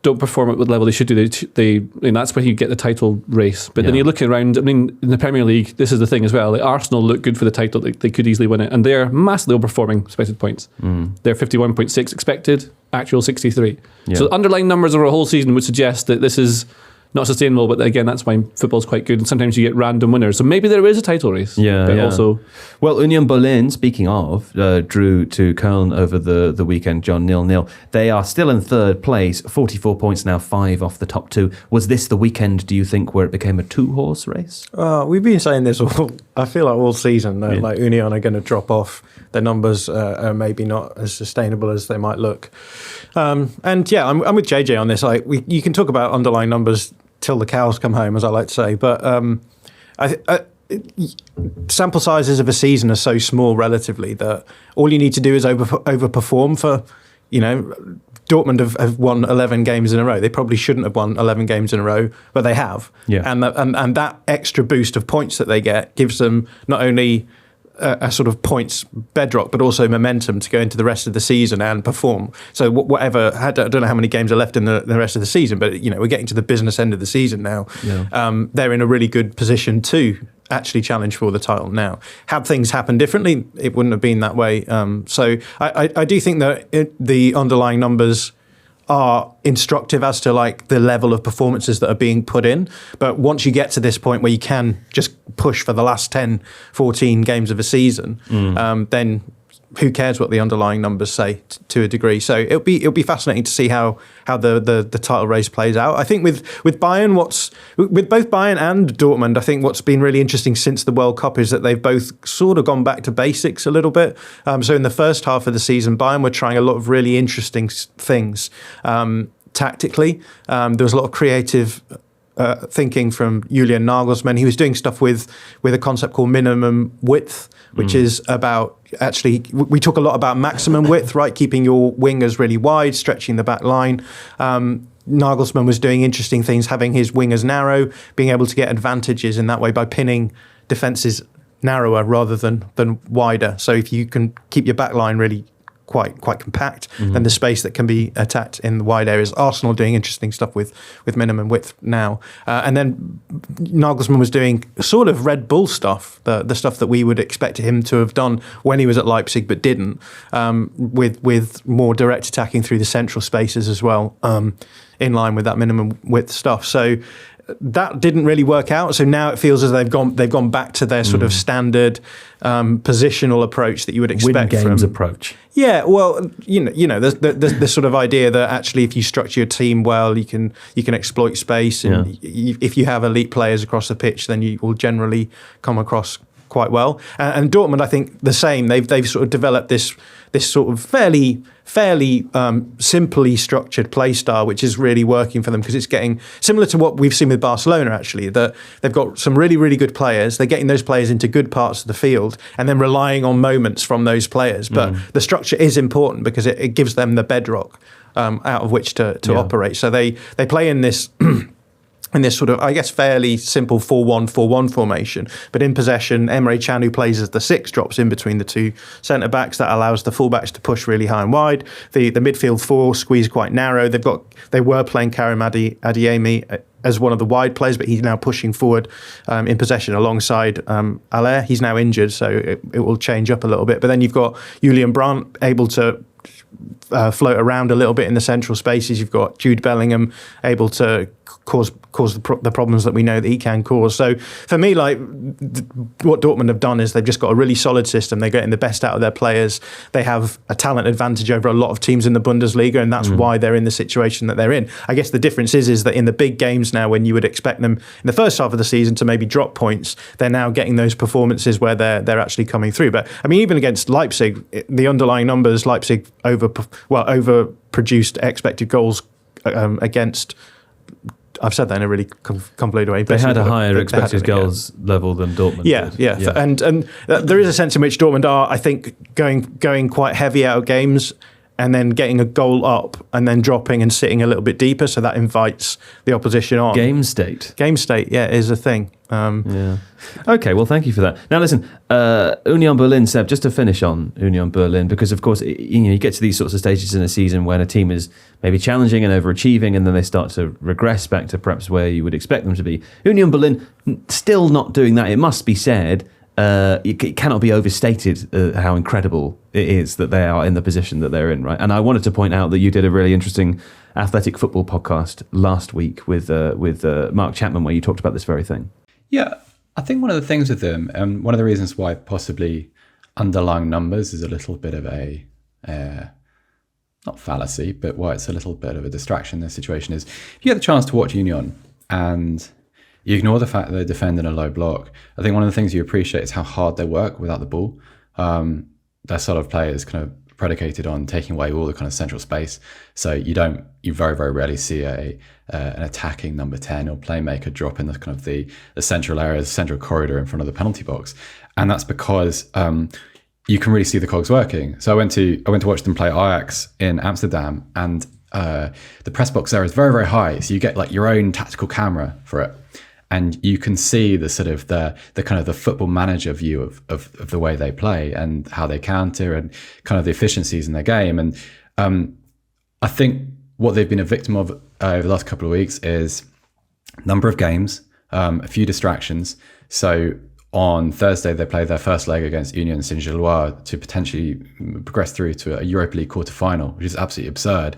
don't perform at what level they should do, that's where you get the title race. But then you look around, in the Premier League, this is the thing as well. Like Arsenal look good for the title. They could easily win it. And they're massively overperforming expected points. They're 51.6 expected, actual 63. Yeah. So underlying numbers over a whole season would suggest that this is not sustainable, but again, that's why football's quite good, and sometimes you get random winners. So maybe there is a title race. Well, Union Berlin, speaking of, drew to Köln over the weekend, John, 0-0. They are still in third place, 44 points now, 5 off the top 2. Was this the weekend, do you think, where it became a 2-horse race? We've been saying this I feel like all season, like Union are going to drop off. Their numbers are maybe not as sustainable as they might look. I'm with JJ on this. Like you can talk about underlying numbers till the cows come home, as I like to say, but sample sizes of a season are so small relatively that all you need to do is overperform for, Dortmund have won 11 games in a row. They probably shouldn't have won 11 games in a row, but they have. Yeah. And that extra boost of points that they get gives them not only a sort of points bedrock, but also momentum to go into the rest of the season and perform. So whatever, I don't know how many games are left in the rest of the season, but we're getting to the business end of the season now. Yeah. They're in a really good position to actually challenge for the title now. Had things happened differently, it wouldn't have been that way. So I do think that the underlying numbers are instructive as to like the level of performances that are being put in. But once you get to this point where you can just push for the last 10, 14 games of a season, then who cares what the underlying numbers say to a degree. So it'll be fascinating to see how the title race plays out. I think with Bayern, with both Bayern and Dortmund, I think what's been really interesting since the World Cup is that they've both sort of gone back to basics a little bit. So in the first half of the season, Bayern were trying a lot of really interesting things tactically. There was a lot of creative thinking from Julian Nagelsmann. He was doing stuff with a concept called minimum width, which is about actually, we talk a lot about maximum width, right? Keeping your wingers really wide, stretching the back line. Nagelsmann was doing interesting things, having his wingers narrow, being able to get advantages in that way by pinning defences narrower rather than wider. So if you can keep your back line really quite compact than the space that can be attacked in the wide areas. Arsenal doing interesting stuff with minimum width now, and then Nagelsmann was doing sort of Red Bull stuff, the stuff that we would expect him to have done when he was at Leipzig but didn't, with more direct attacking through the central spaces as well, in line with that minimum width stuff. So that didn't really work out. So now it feels as they've gone back to their sort of standard positional approach that you would expect win games from approach. Yeah, well, there's this sort of idea that actually, if you structure your team well, you can exploit space, and if you have elite players across the pitch, then you will generally come across quite well. And Dortmund, I think, the same. They've sort of developed this sort of fairly simply structured play style, which is really working for them, because it's getting similar to what we've seen with Barcelona, actually, that they've got some really, really good players. They're getting those players into good parts of the field and then relying on moments from those players. But the structure is important because it gives them the bedrock out of which to operate. So they play in this in this sort of, I guess, fairly simple 4-1-4-1 formation. But in possession, Emre Can, who plays as the 6, drops in between the two centre-backs. That allows the full-backs to push really high and wide. The midfield 4 squeeze quite narrow. They were playing Karim Adeyemi as one of the wide players, but he's now pushing forward in possession alongside Haller. He's now injured, so it will change up a little bit. But then you've got Julian Brandt able to float around a little bit in the central spaces. You've got Jude Bellingham able to cause the problems that we know that he can cause. So for me, what Dortmund have done is they've just got a really solid system. They're getting the best out of their players. They have a talent advantage over a lot of teams in the Bundesliga, and that's why they're in the situation that they're in. I guess the difference is that in the big games now, when you would expect them in the first half of the season to maybe drop points, they're now getting those performances where they're actually coming through. But I mean, even against Leipzig, the underlying numbers, Leipzig overproduced expected goals against. I've said that in a really convoluted way. They had a higher expected goals level than Dortmund did. Yeah. And there is a sense in which Dortmund are, I think, going quite heavy out of games and then getting a goal up and then dropping and sitting a little bit deeper, so that invites the opposition on. Game state, is a thing. Okay, well, thank you for that. Now, listen, Union Berlin, Seb, just to finish on Union Berlin, because, of course, you get to these sorts of stages in a season when a team is maybe challenging and overachieving, and then they start to regress back to perhaps where you would expect them to be. Union Berlin still not doing that, it must be said. It cannot be overstated how incredible it is that they are in the position that they're in, right? And I wanted to point out that you did a really interesting athletic football podcast last week with Mark Chapman, where you talked about this very thing. Yeah, I think one of the things with them, and one of the reasons why possibly underlying numbers is a little bit of a, not fallacy, but why it's a little bit of a distraction in this situation is, if you get the chance to watch Union and you ignore the fact that they defend in a low block, I think one of the things you appreciate is how hard they work without the ball. Their sort of play is kind of predicated on taking away all the kind of central space. So you very, very rarely see an attacking number 10 or playmaker drop in the kind of the central area, the central corridor in front of the penalty box. And that's because you can really see the cogs working. So I went to watch them play Ajax in Amsterdam, and the press box there is very, very high. So you get like your own tactical camera for it. And you can see the sort of the kind of the football manager view of the way they play and how they counter and kind of the efficiencies in their game. And I think what they've been a victim of over the last couple of weeks is number of games, a few distractions. So on Thursday, they play their first leg against Union Saint-Gilloise to potentially progress through to a Europa League quarter-final, which is absolutely absurd.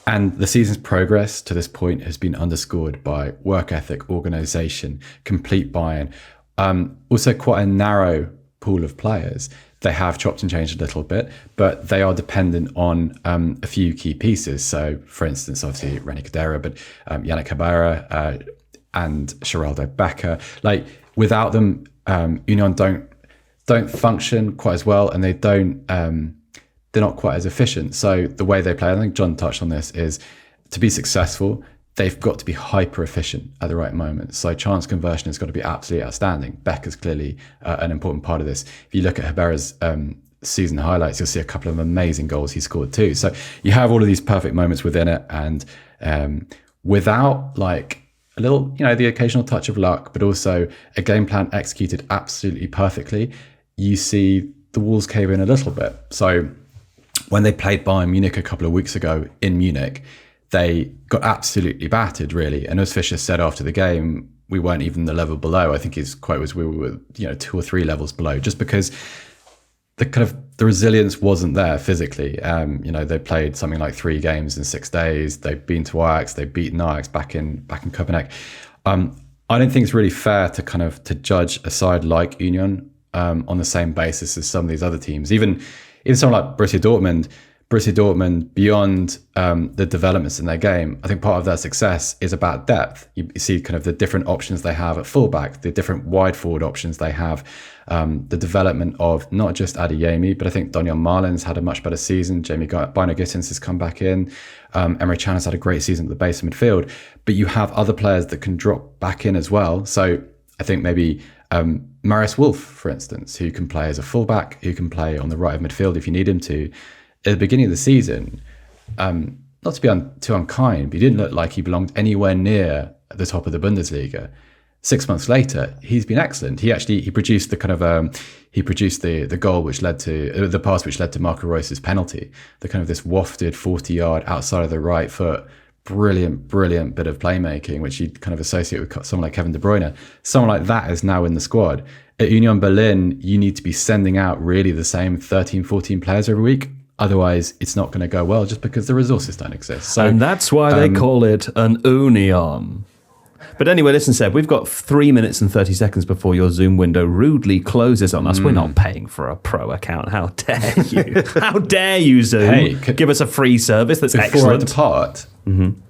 And the season's progress to this point has been underscored by work ethic, organisation, complete buy-in. Also quite a narrow pool of players. They have chopped and changed a little bit, but they are dependent on a few key pieces. So, for instance, obviously Rene Kadera, but Yannick Herrera and Geraldo Becker. Like, without them, Union don't function quite as well, and they don't. They're not quite as efficient. So the way they play, I think John touched on this, is to be successful, they've got to be hyper efficient at the right moment. So chance conversion has got to be absolutely outstanding. Becker's clearly an important part of this. If you look at Herrera's season highlights, you'll see a couple of amazing goals he scored too. So you have all of these perfect moments within it, and without like a little, the occasional touch of luck, but also a game plan executed absolutely perfectly, you see the walls cave in a little bit. So when they played Bayern Munich a couple of weeks ago in Munich, they got absolutely battered, really. And as Fischer said after the game, we weren't even the level below. I think his quote was we were 2 or 3 levels below, just because the resilience wasn't there physically. They played something like 3 games in 6 days. They've been to Ajax. They've beaten Ajax back in Copenhagen. I don't think it's really fair to judge a side like Union on the same basis as some of these other teams. Even someone like Borussia Dortmund, beyond the developments in their game, I think part of their success is about depth. You see the different options they have at fullback, the different wide forward options they have, the development of not just Adeyemi, but I think Donyell Marlin's had a much better season. Bino Gittins has come back in. Emre Can has had a great season at the base of midfield. But you have other players that can drop back in as well. So I think maybe Marius Wolf, for instance, who can play as a fullback, who can play on the right of midfield if you need him to. At the beginning of the season, not to be too unkind, but he didn't look like he belonged anywhere near the top of the Bundesliga. 6 months later, he's been excellent. He produced the goal which led to the pass which led to Marco Reus's penalty. This wafted 40-yard outside of the right foot, brilliant bit of playmaking, which you'd associate with someone like Kevin De Bruyne. Someone like that is now in the squad. At Union Berlin, you need to be sending out really the same 13, 14 players every week. Otherwise, it's not going to go well just because the resources don't exist. So, and that's why they call it an union. But anyway, listen, Seb, we've got 3 minutes and 30 seconds before your Zoom window rudely closes on us. We're not paying for a pro account. How dare you? How dare you, Zoom? Hey, give us a free service that's before excellent. I depart...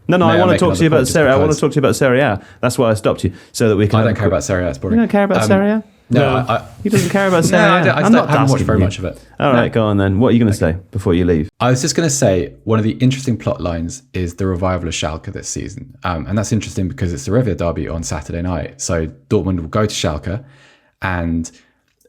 No, I want to talk to you about Serie A. I want to talk to you about Serie A. That's why I stopped you, so that we can... I don't care about Serie A. It's boring. You don't care about Serie A? No. He doesn't care about Serie A? I haven't watched very much of it. All right, go on then. What are you going to say before you leave? I was just going to say one of the interesting plot lines is the revival of Schalke this season. And that's interesting because it's the Revier derby on Saturday night. So Dortmund will go to Schalke, and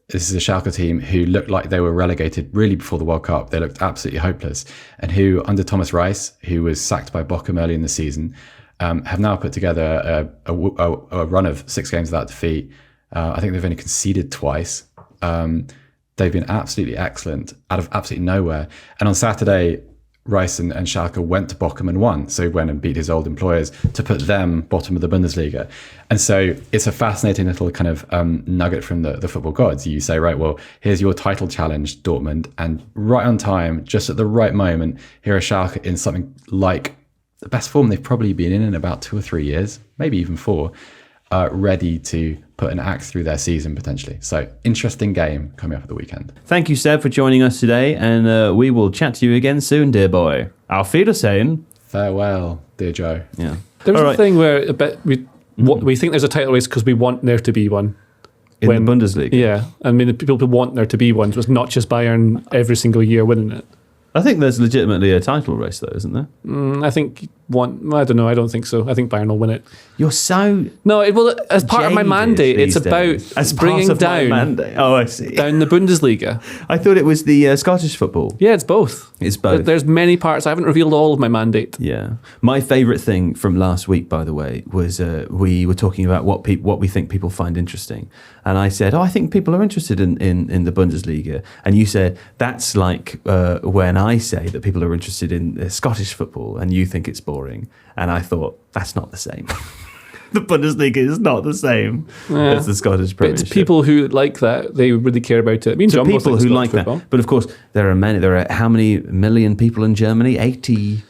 this is a Schalke team who looked like they were relegated really before the World Cup. They looked absolutely hopeless. And who, under Thomas Reis, who was sacked by Bochum early in the season, have now put together a run of 6 games without defeat. I think they've only conceded twice. They've been absolutely excellent out of absolutely nowhere. And on Saturday, Reis and Schalke went to Bochum and won. So he went and beat his old employers to put them bottom of the Bundesliga. And so it's a fascinating little nugget from the football gods. You say, right, well, here's your title challenge, Dortmund. And right on time, just at the right moment, here are Schalke in something like the best form they've probably been in about 2 or 3 years, maybe even 4. Ready to put an axe through their season potentially. So interesting game coming up at the weekend. Thank you, Seb, for joining us today, and we will chat to you again soon, dear boy. Auf Wiedersehen. Farewell, dear Joe. Yeah. There's a thing where we think there's a title race because we want there to be one. In the Bundesliga. Yeah. I mean, the people who want there to be one, so it's not just Bayern every single year winning it. I think there's legitimately a title race, though, isn't there? I think I don't know. I don't think so. I think Bayern will win it. You're so as part of my mandate, it's about bringing down. Oh, I see. Down the Bundesliga. I thought it was the Scottish football. Yeah, it's both. It's both. There's many parts. I haven't revealed all of my mandate. Yeah. My favourite thing from last week, by the way, was we were talking about what we think people find interesting. And I said, I think people are interested in the Bundesliga. And you said, that's like when I say that people are interested in Scottish football and you think it's boring. And I thought, that's not the same. The Bundesliga is not the same as the Scottish Premiership. But it's people who like that, they really care about it. I mean, so people who like football. That. But of course, there are how many million people in Germany? 80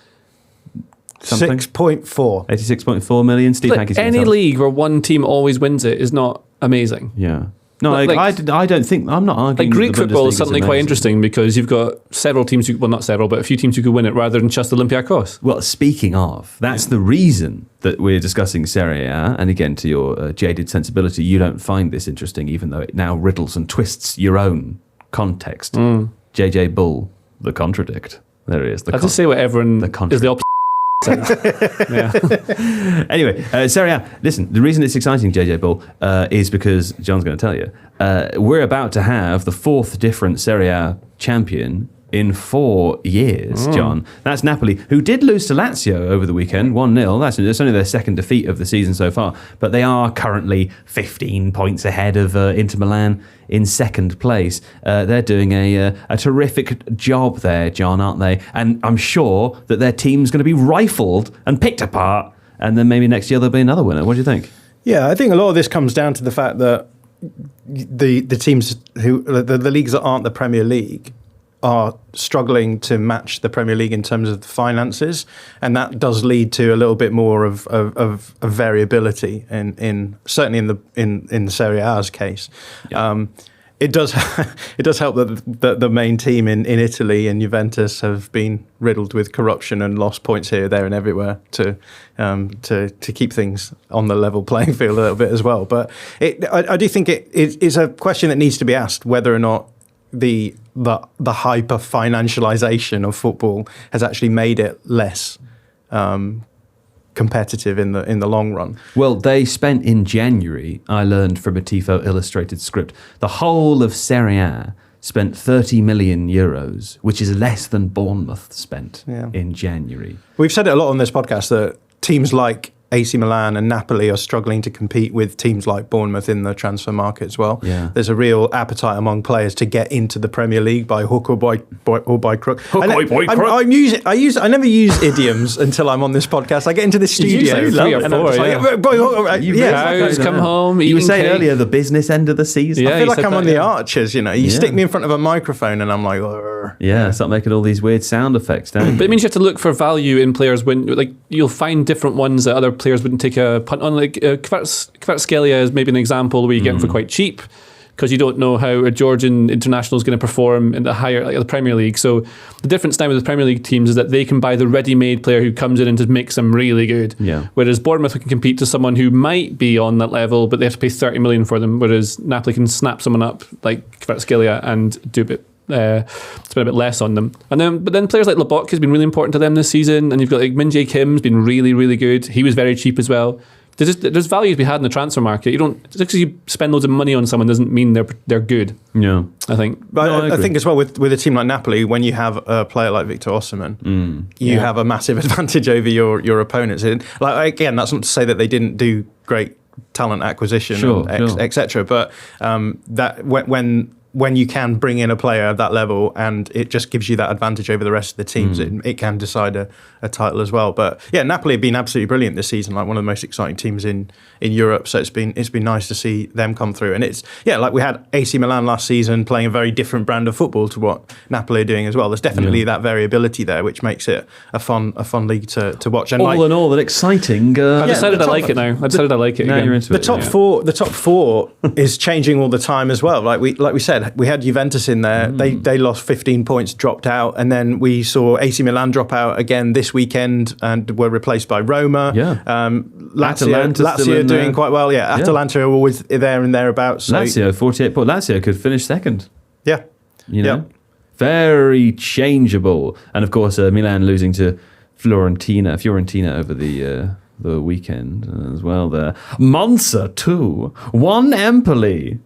something? 6.4. 86.4 million. Steve Hankey's any league where one team always wins it is not amazing. Yeah. No, I don't think, I'm not arguing. Like Greek football is suddenly quite interesting because you've got several teams, not several, but a few teams who could win it rather than just Olympiacos. Well, speaking of, that's the reason that we're discussing Serie A. And again, to your jaded sensibility, you don't find this interesting, even though it now riddles and twists your own context. JJ Bull, the contradict. There he is. I just say what everyone is the opposite. Anyway, Serie A. Listen, the reason it's exciting, JJ Bull, is because John's going to tell you. We're about to have the 4th different Serie A champion in 4 years, John. That's Napoli, who did lose to Lazio over the weekend, 1-0. That's only their second defeat of the season so far. But they are currently 15 points ahead of Inter Milan in second place. They're doing a terrific job there, John, aren't they? And I'm sure that their team's going to be rifled and picked apart. And then maybe next year there'll be another winner. What do you think? Yeah, I think a lot of this comes down to the fact that the teams who the leagues that aren't the Premier League are struggling to match the Premier League in terms of the finances, and that does lead to a little bit more of variability in certainly in the Serie A's case. Yeah. It does help that the main team in Italy and Juventus have been riddled with corruption and lost points here, there, and everywhere to keep things on the level playing field a little bit as well. But I do think it is a question that needs to be asked whether or not the hyper financialization of football has actually made it less competitive in the long run. Well, they spent in January, I learned from a Tifo illustrated script, the whole of Serie A spent 30 million euros, which is less than Bournemouth spent in January. We've said it a lot on this podcast that teams like AC Milan and Napoli are struggling to compete with teams like Bournemouth in the transfer market as well. Yeah. There's a real appetite among players to get into the Premier League by hook or by crook. Hook or by crook. I never use idioms until I'm on this podcast. I get into the studio. Cows come home. You were saying earlier the business end of the season. I feel like I'm on the Archers. You stick me in front of a microphone and I'm like, start making all these weird sound effects, don't you? But it means you have to look for value in players when, like, you'll find different ones that other players wouldn't take a punt on. Like Cafetiere is maybe an example where you get them for quite cheap because you don't know how a Georgian international is going to perform in the higher, like the Premier League. So the difference now with the Premier League teams is that they can buy the ready-made player who comes in and just makes them really good. Yeah. Whereas Bournemouth can compete to someone who might be on that level, but they have to pay 30 million for them. Whereas Napoli can snap someone up like Cafetiere and do a bit. Spend a bit less on them, but then players like Lobotka has been really important to them this season, and you've got like Min-Jae Kim's been really, really good. He was very cheap as well. There's value to be had in the transfer market. You don't just because you spend loads of money on someone doesn't mean they're good. Yeah, I think. But I think as well with a team like Napoli, when you have a player like Victor Osimhen, you have a massive advantage over your opponents. And like again, that's not to say that they didn't do great talent acquisition, etc. But that when you can bring in a player of that level and it just gives you that advantage over the rest of the teams, it can decide a title as well. But yeah, Napoli have been absolutely brilliant this season, like one of the most exciting teams in Europe. So it's been nice to see them come through. And it's, like we had AC Milan last season playing a very different brand of football to what Napoli are doing as well. There's definitely that variability there, which makes it a fun league to watch. And all in all, that exciting. I decided I like it now. I decided I like it. Now again. You're into the top four. The top four is changing all the time as well. Like we said, we had Juventus in there. They lost 15 points, dropped out, and then we saw AC Milan drop out again this weekend and were replaced by Roma. Lazio doing quite well. Atalanta are always there and thereabouts. So. Lazio 48 points. Lazio could finish second. Yeah, very changeable. And of course, Milan losing to Fiorentina over the weekend as well. There, Monza 2-1 Empoli.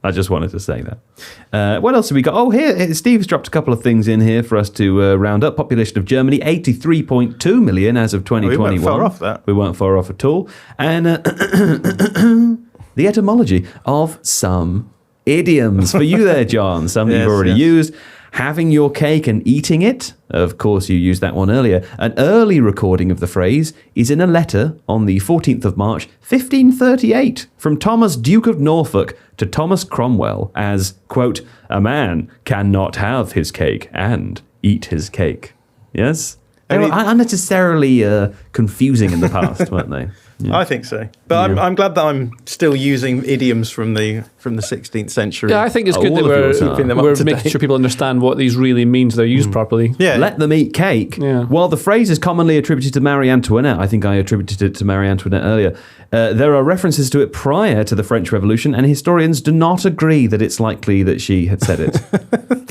I just wanted to say that. What else have we got? Oh, here, Steve's dropped a couple of things in here for us to round up. Population of Germany, 83.2 million as of 2021. We weren't far off that. We weren't far off at all. And the etymology of some idioms. For you there, John, some you've already used. Having your cake and eating it. Of course, you used that one earlier. An early recording of the phrase is in a letter on the 14th of March, 1538, from Thomas, Duke of Norfolk, to Thomas Cromwell as, quote, a man cannot have his cake and eat his cake. Yes? They were unnecessarily confusing in the past, weren't they? Yeah. I think so, but I'm glad that I'm still using idioms from the 16th century. Yeah, I think it's good that we're making sure people understand what these really mean so they're used properly. Yeah, let them eat cake. Yeah. While the phrase is commonly attributed to Marie Antoinette, I think I attributed it to Marie Antoinette earlier. There are references to it prior to the French Revolution, and historians do not agree that it's likely that she had said it.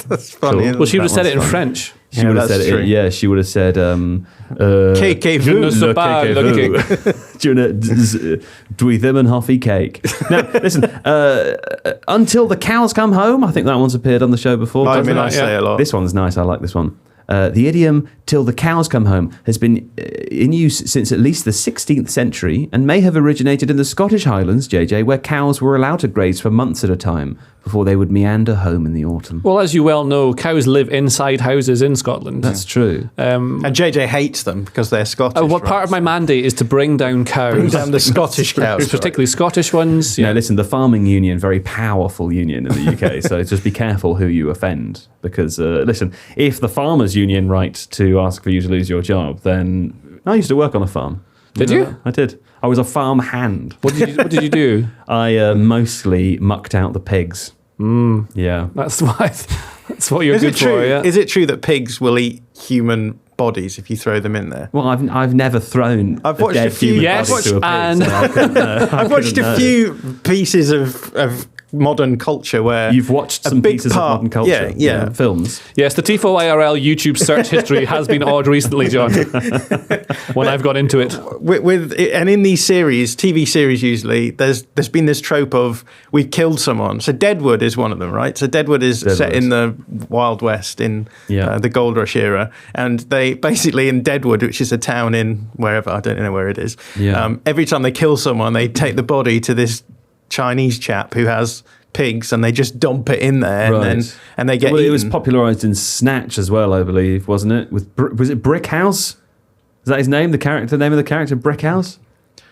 That's funny. Well, she would have said it in French. She would have said true. it. Yeah, she would have said. KKV. So bad, Dwi them and Hoffy cake. Now, listen. Until the cows come home. I think that one's appeared on the show before. I doesn't mean, it? I say a lot. This one's nice. I like this one. The idiom "till the cows come home" has been in use since at least the 16th century and may have originated in the Scottish Highlands, JJ, where cows were allowed to graze for months at a time before they would meander home in the autumn. Well, as you well know, cows live inside houses in Scotland. That's true. And JJ hates them because they're Scottish. Part of my mandate is to bring down cows. Bring down the Scottish cows. Particularly Scottish ones. Now, listen, the farming union, very powerful union in the UK, so just be careful who you offend. Because, listen, if the farmers union write to ask for you to lose your job, then I used to work on a farm. Did you? I did. I was a farm hand. What did you do? I mostly mucked out the pigs. Yeah. That's what you're good for, yeah? Is it true that pigs will eat human bodies if you throw them in there? Well, I've never thrown I've watched dead a few- human Yes, body to a pig, and- so I couldn't, I've watched a few pieces of modern culture where You've watched a some big pieces part- of modern culture. Yeah. Films. Yes, the Tifo IRL YouTube search history has been odd recently, John. When I've got into it. and in these series, TV series usually, there's been this trope of we've killed someone. So Deadwood is one of them, right? So Deadwood is set in the Wild West in the Gold Rush era, and they basically in Deadwood, which is a town in wherever, I don't know where it is. Yeah. Every time they kill someone, they take the body to this Chinese chap who has pigs, and they just dump it in there, and they get. Well, eaten. it was popularised in Snatch as well, I believe, wasn't it? Was it Brickhouse? Is that his name? The name of the character, Brickhouse?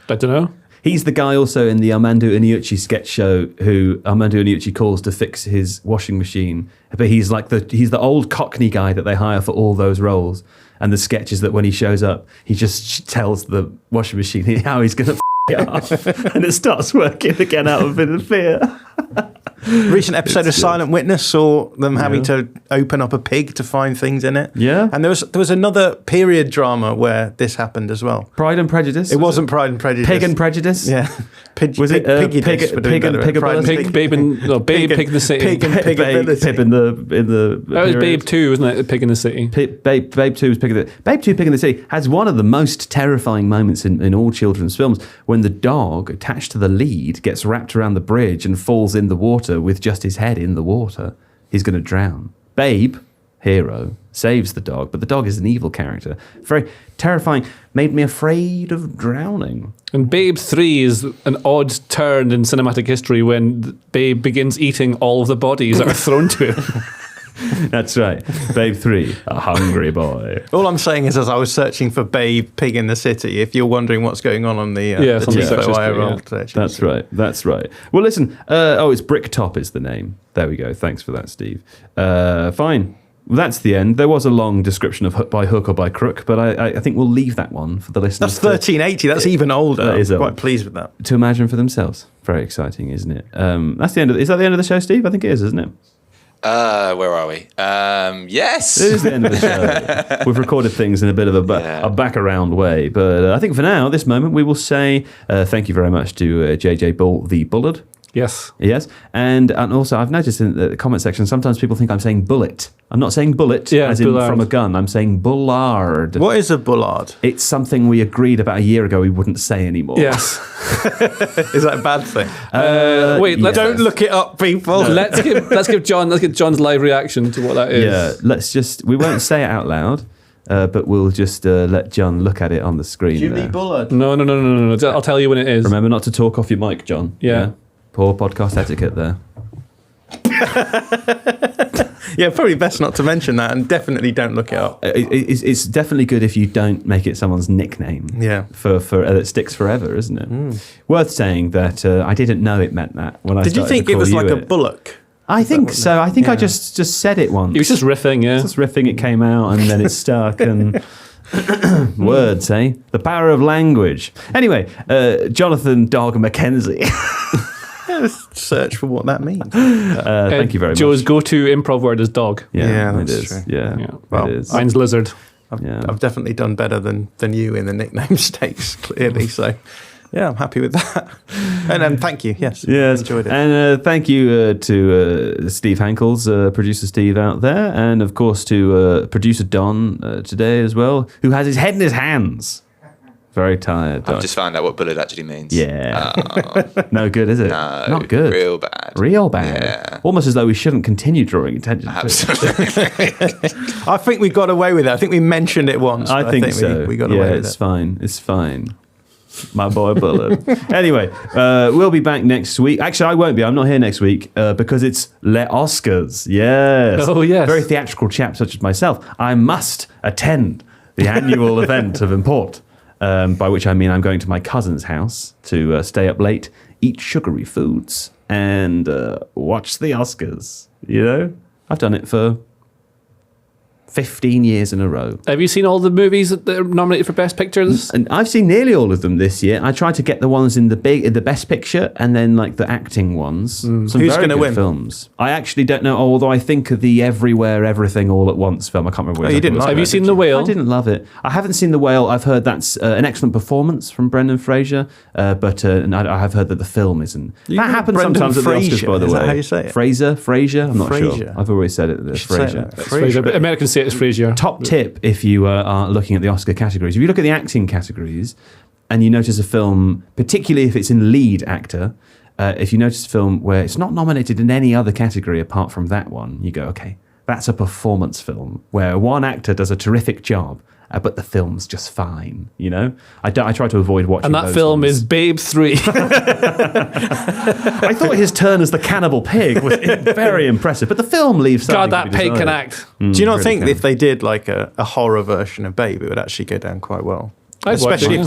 I don't know. He's the guy also in the Armando Iannucci sketch show who Armando Iannucci calls to fix his washing machine. But he's the old Cockney guy that they hire for all those roles. And the sketch is that when he shows up, he just tells the washing machine how he's going to it up, and it starts working again out of a bit of fear. Recent episode of Silent Witness saw them having to open up a pig to find things in it. Yeah. And there was another period drama where this happened as well. Pride and Prejudice? It wasn't Pride and Prejudice. Pig and Prejudice? Yeah. Was it Piggy Pig Dish for doing and better. Pride and Pig? Pig in the City. Pig and Pigability. Pip in the That was period. Babe 2, wasn't it? Pig in the City. Babe 2 was Pig in the Babe 2 Pig in the City has one of the most terrifying moments in all children's films when the dog attached to the lead gets wrapped around the bridge and falls in the water with just his head in the water. He's going to drown. Babe, hero, saves the dog, but the dog is an evil character. Very terrifying. Made me afraid of drowning. And Babe 3 is an odd turn in cinematic history when Babe begins eating all of the bodies that are thrown to him. That's right. Babe 3, a hungry boy. All I'm saying is, as I was searching for Babe Pig in the City, if you're wondering what's going on the it's on the Tifo search history, IRL search That's history. right. That's right. Well, listen. It's Bricktop is the name. There we go. Thanks for that, Steve. Fine. Well, that's the end. There was a long description of by hook or by crook, but I think we'll leave that one for the listeners. That's 1380. That's even older. That is I'm old. quite pleased with that. to imagine for themselves. Very exciting, isn't it? That's the end of. Is that the end of the show, Steve? I think it is, isn't it? Where are we? Yes. It is the end of the show. We've recorded things in a bit of a back around way, but I think for now, this moment, we will say thank you very much to JJ Bull, the Bullard. Yes. Yes, and also I've noticed in the comment section sometimes people think I'm saying bullet. I'm not saying bullet as in bullard. from a gun. I'm saying bullard. What is a bullard? It's something we agreed about a year ago we wouldn't say anymore. Yes. Is that a bad thing? Wait, yes. Don't look it up, people. let's give John's live reaction to what that is. Yeah, we won't say it out loud, but we'll just let John look at it on the screen. Jimmy there. Bullard. No. I'll tell you when it is. Remember not to talk off your mic, John. Yeah. Poor podcast etiquette there. Yeah, probably best not to mention that, and definitely don't look it up. It's definitely good if you don't make it someone's nickname. Yeah. For that sticks forever, isn't it? Worth saying that I didn't know it meant that when I Did you started think to it call was you like a it. bullock? I think so. I think I Yeah. just said it once. He was just riffing, yeah. Just riffing. It came out and then it stuck and. Words, eh? The power of language. Anyway, Jonathan Dog Mackenzie. Search for what that means. Thank you very much. Joe's go-to improv word is dog. Yeah, it that's is. true. Yeah, Well, it is. Mine's lizard. I've definitely done better than you in the nickname stakes, clearly. So Yeah, I'm happy with that. And thank you. Yes. Enjoyed it. And thank you to Steve Hankels, producer Steve out there, and of course to producer Don today as well, who has his head in his hands. Very tired. I've just found out what bullet actually means. Yeah. Oh, No good, is it? no, Not good. Real bad. Real bad. Yeah. Almost as though we shouldn't continue drawing attention to it. Absolutely. I think we got away with it. I think we mentioned it once. I but think so. We got away with it's it. fine. It's fine. My boy Bullet. Anyway, we'll be back next week. Actually, I won't be. I'm not here next week because it's Les Oscars. Yes. Oh, yes. Very theatrical chap such as myself. I must attend the annual event of import, by which I mean I'm going to my cousin's house to stay up late, eat sugary foods, and watch the Oscars. You know? I've done it for 15 years in a row. Have you seen all the movies that are nominated for Best Pictures? And I've seen nearly all of them this year. I tried to get the ones in the best picture and then like the acting ones. Some Who's very gonna good win? films. I actually don't know, although I think of the Everywhere Everything All at Once film. I can't remember what you didn't like Have you that, seen did The you? Whale? I didn't love it. I haven't seen The Whale. I've heard that's an excellent performance from Brendan Fraser, but and I have heard that the film isn't. That mean happens Brendan sometimes at the Oscars, Fraser? by the Is way. that how you say it? Fraser? I'm not Fraser. sure. I've always said it. should say Fraser. that. Fraser, but Americans say it's Frasier. Top tip if you are looking at the Oscar categories. If you look at the acting categories and you notice a film, particularly if it's in lead actor, if you notice a film where it's not nominated in any other category apart from that one, you go, okay, that's a performance film where one actor does a terrific job, but the film's just fine, you know? I try to avoid watching And that those film ones. is Babe 3. I thought his turn as the cannibal pig was very impressive, but the film leaves something God, to that be pig can desired. act. Do you not really think can. if they did like a horror version of Babe, it would actually go down quite well? I'd watch Especially it, if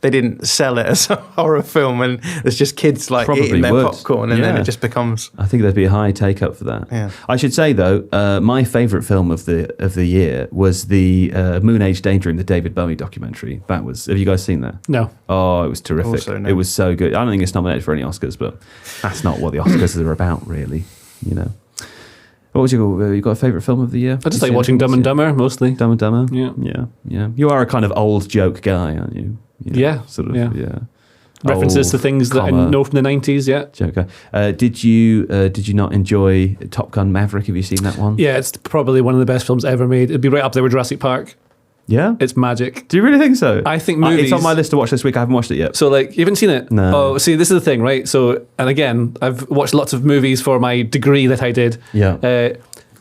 they didn't sell it as a horror film and there's just kids like Probably eating their would. popcorn and then Yeah. it just becomes. I think there'd be a high take up for that. Yeah. I should say though, my favourite film of the year was the Moon Age Daydream, the David Bowie documentary. That was. Have you guys seen that? No. Oh, it was terrific. Also, no. It was so good. I don't think it's nominated for any Oscars, but that's not what the Oscars are about, really. You know. What was you got a favourite film of the year? I just like watching Dumb and Dumber, mostly. Dumb and Dumber. Yeah. Yeah. You are a kind of old joke guy, aren't you? You know, Yeah, Sort of. yeah. Yeah. References Old, to things that I comma, know from the 90s, yeah. Joker. Did you not enjoy Top Gun Maverick? Have you seen that one? Yeah, it's probably one of the best films ever made. It'd be right up there with Jurassic Park. Yeah? It's magic. Do you really think so? I think movies... It's on my list to watch this week. I haven't watched it yet. So, like, you haven't seen it? No. Oh, see, this is the thing, right? So, and again, I've watched lots of movies for my degree that I did. Yeah.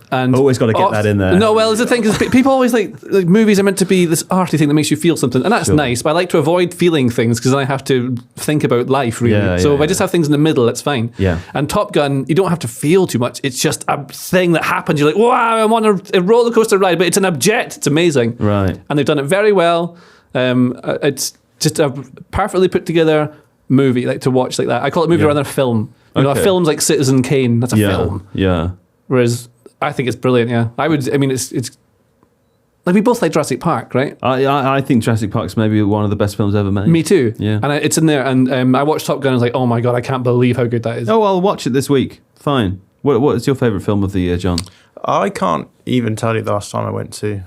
And Always gotta get that in there. No, well, it's the thing, because people always like movies are meant to be this arty thing that makes you feel something, and that's Sure. nice, but I like to avoid feeling things because then I have to think about life, really. Yeah, so yeah, if I just have things in the middle, it's fine. Yeah. And Top Gun, you don't have to feel too much. It's just a thing that happens. You're like, wow, I'm on a roller coaster ride, but it's an object. It's amazing. Right. And they've done it very well. It's just a perfectly put together movie, like to watch like that. I call it a movie Yeah. rather than a film. You know, a Okay. film's like Citizen Kane. That's a film. Yeah. Whereas I think it's brilliant. Yeah, it's like we both like Jurassic Park, right? I think Jurassic Park's maybe one of the best films ever made. Me too. Yeah. and it's in there. And I watched Top Gun. and I was like, oh my god, I can't believe how good that is. Oh, I'll watch it this week. Fine. What is your favourite film of the year, John? I can't even tell you the last time I went to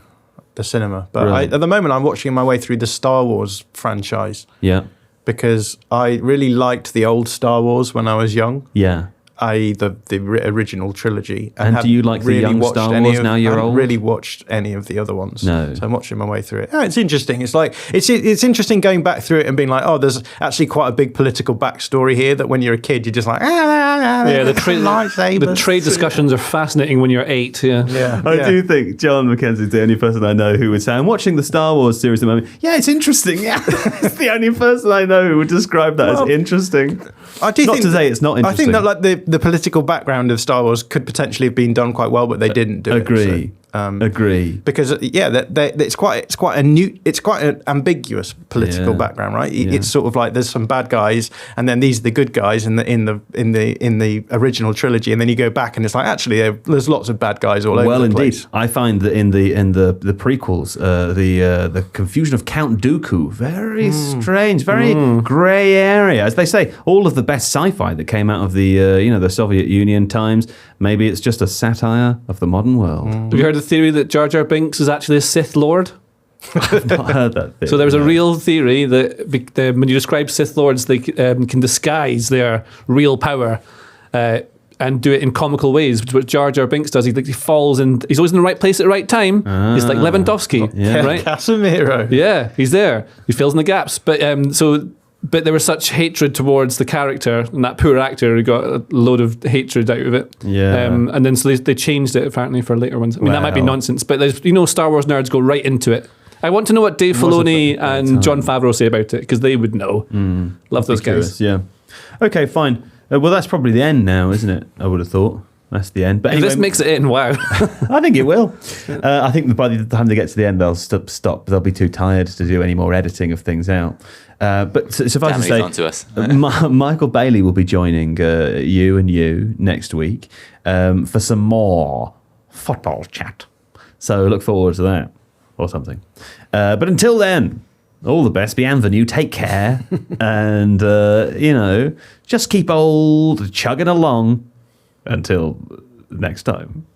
the cinema, but Right. at the moment I'm watching my way through the Star Wars franchise Yeah. because I really liked the old Star Wars when I was young. Yeah. i.e. the original trilogy. And do haven't you like the young watched Star any Wars now you're I haven't old? really watched any of the other ones. No. So I'm watching my way through it. Yeah, it's interesting. It's like it's interesting going back through it and being like, oh, there's actually quite a big political backstory here that when you're a kid you're just like, Yeah, the lightsabers. trade discussions are fascinating when you're 8. Yeah. Yeah. I yeah. do think John Mackenzie is the only person I know who would say, I'm watching the Star Wars series at the moment. Yeah, it's interesting. Yeah, it's the only person I know who would describe that as interesting. I do Not think to say it's not I think interesting. that like the political background of Star Wars could potentially have been done quite well, but they didn't do Agree. it. So, Agree. because it's quite an ambiguous political Yeah. background, right? Yeah. It's sort of like there's some bad guys, and then these are the good guys in the original trilogy, and then you go back and it's like actually there's lots of bad guys all over Well, the indeed. place. I find that in the prequels, the confusion of Count Dooku, very strange, very grey area. As they say, all of the best sci-fi that came out of the Soviet Union times, maybe it's just a satire of the modern world. Have you heard the theory that Jar Jar Binks is actually a Sith Lord? I've not heard that theory. So there was a real theory that when you describe Sith Lords, they can disguise their real power and do it in comical ways, which Jar Jar Binks does. He falls in. He's always in the right place at the right time. He's like Lewandowski, right? Casemiro. Yeah, he's there. He fills in the gaps. But but there was such hatred towards the character and that poor actor who got a load of hatred out of it. Yeah. And then so they changed it apparently for later ones. I mean, that might be nonsense, but there's, Star Wars nerds go right into it. I want to know what Dave Filoni and Jon Favreau say about it, because they would know. Love those guys. Yeah. Okay, fine. Well, that's probably the end now, isn't it? I would have thought. That's the end. But anyway, this makes it in, wow. I think it will. I think by the time they get to the end, they'll stop. They'll be too tired to do any more editing of things out. But suffice to say, Michael Bailey will be joining you next week for some more football chat. So look forward to that or something. But until then, all the best. Bienvenue. Take care. And, just keep old chugging along until next time.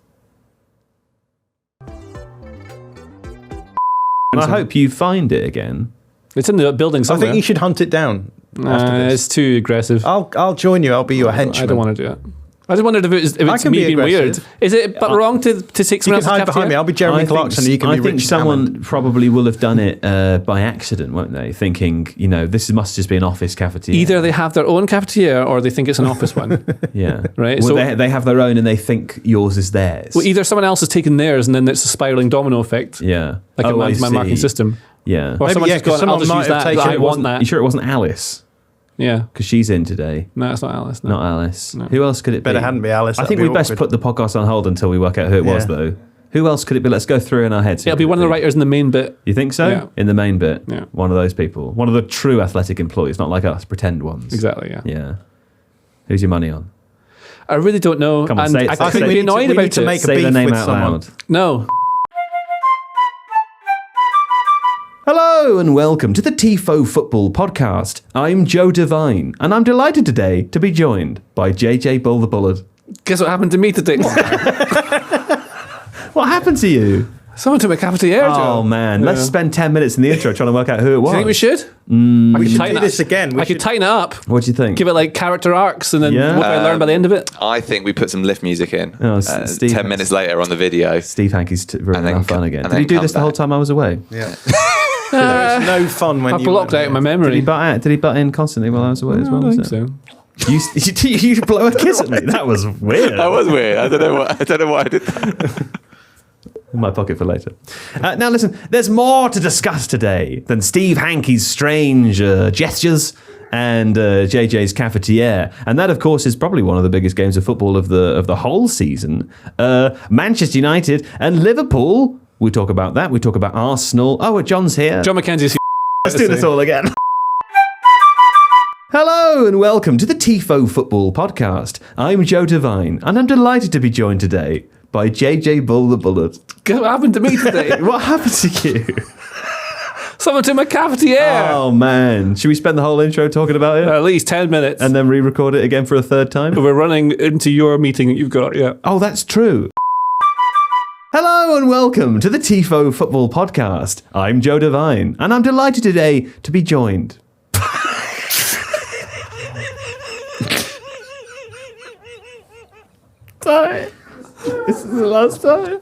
And I hope you find it again. It's in the building I somewhere. think you should hunt it down. After this. It's too aggressive. I'll join you. I'll be your henchman. I don't want to do it. I just wondered if it's me being weird. Is it wrong to take someone else's hide behind me. I'll be Jeremy Clarkson and you can be I think Rich someone Hammond. probably will have done it by accident, won't they? Thinking, this must just be an office cafeteria. Either they have their own cafeteria or they think it's an office one. Yeah. Right? Well, So- they have their own and they think yours is theirs. Well, either someone else has taken theirs and then it's a spiraling domino effect. Yeah. Like I my see. marking system. Yeah. Or someone's just 'cause gone, I'll someone just might use have that. taken I it. want that. You sure it wasn't Alice? Yeah. Because she's in today. No, it's not Alice. No. Not Alice. No. Who else could it Better be? hadn't be Alice. I That'd think be we best awkward. put the podcast on hold until we work out who it was, Yeah. though. Who else could it be? Let's go through in our heads. It'll be one of the writers in the main bit. You think so? Yeah. In the main bit? Yeah. One of those people. One of the true athletic employees, not like us, pretend ones. Exactly, yeah. Yeah. Who's your money on? I really don't know. Come on, and say it. I I could think be annoyed we about need to it. make a Say the beef name with out someone. loud. No. Hello and welcome to the Tifo Football Podcast. I'm Joe Devine and I'm delighted today to be joined by JJ Bull the Bullard. Guess what happened to me today? What happened to you? Someone took my cafetiere, Joe. Oh man, let's spend 10 minutes in the intro trying to work out who it was. Do you think we should? We should do this again. I could tighten it up. What do you think? Give it like character arcs and then Yeah. what do I learn by the end of it? I think we put some lift music in. Oh, Steve 10 minutes later on the video. Steve Hankey's ruining And then our fun come- again. and Did he then do come this the whole back. time I was away? Yeah. It's no fun when I you blocked weren't out my here. memory. Did he butt in constantly while I was away as well? I was think it? so. You blow a kiss at me. That was weird. That was weird. I don't know why I did that. In my pocket for later. Now listen, there's more to discuss today than Steve Hankey's strange gestures and JJ's Cafetiere. And that, of course, is probably one of the biggest games of football of the whole season. Manchester United and Liverpool. We talk about that. We talk about Arsenal. Oh, John's here. John Mackenzie's here. Let's do this all again. Hello and welcome to the Tifo Football Podcast. I'm Joe Devine and I'm delighted to be joined today by JJ Bull the Bullard. Guess what happened to me today? What happened to you? Someone took my cafetiere. Oh man, should we spend the whole intro talking about it At least 10 minutes. and then re-record it again for a third time? We're running into your meeting that you've got, yeah. Oh, that's true. Hello and welcome to the Tifo Football Podcast. I'm Joe Devine and I'm delighted today to be joined. Sorry. This is the last time.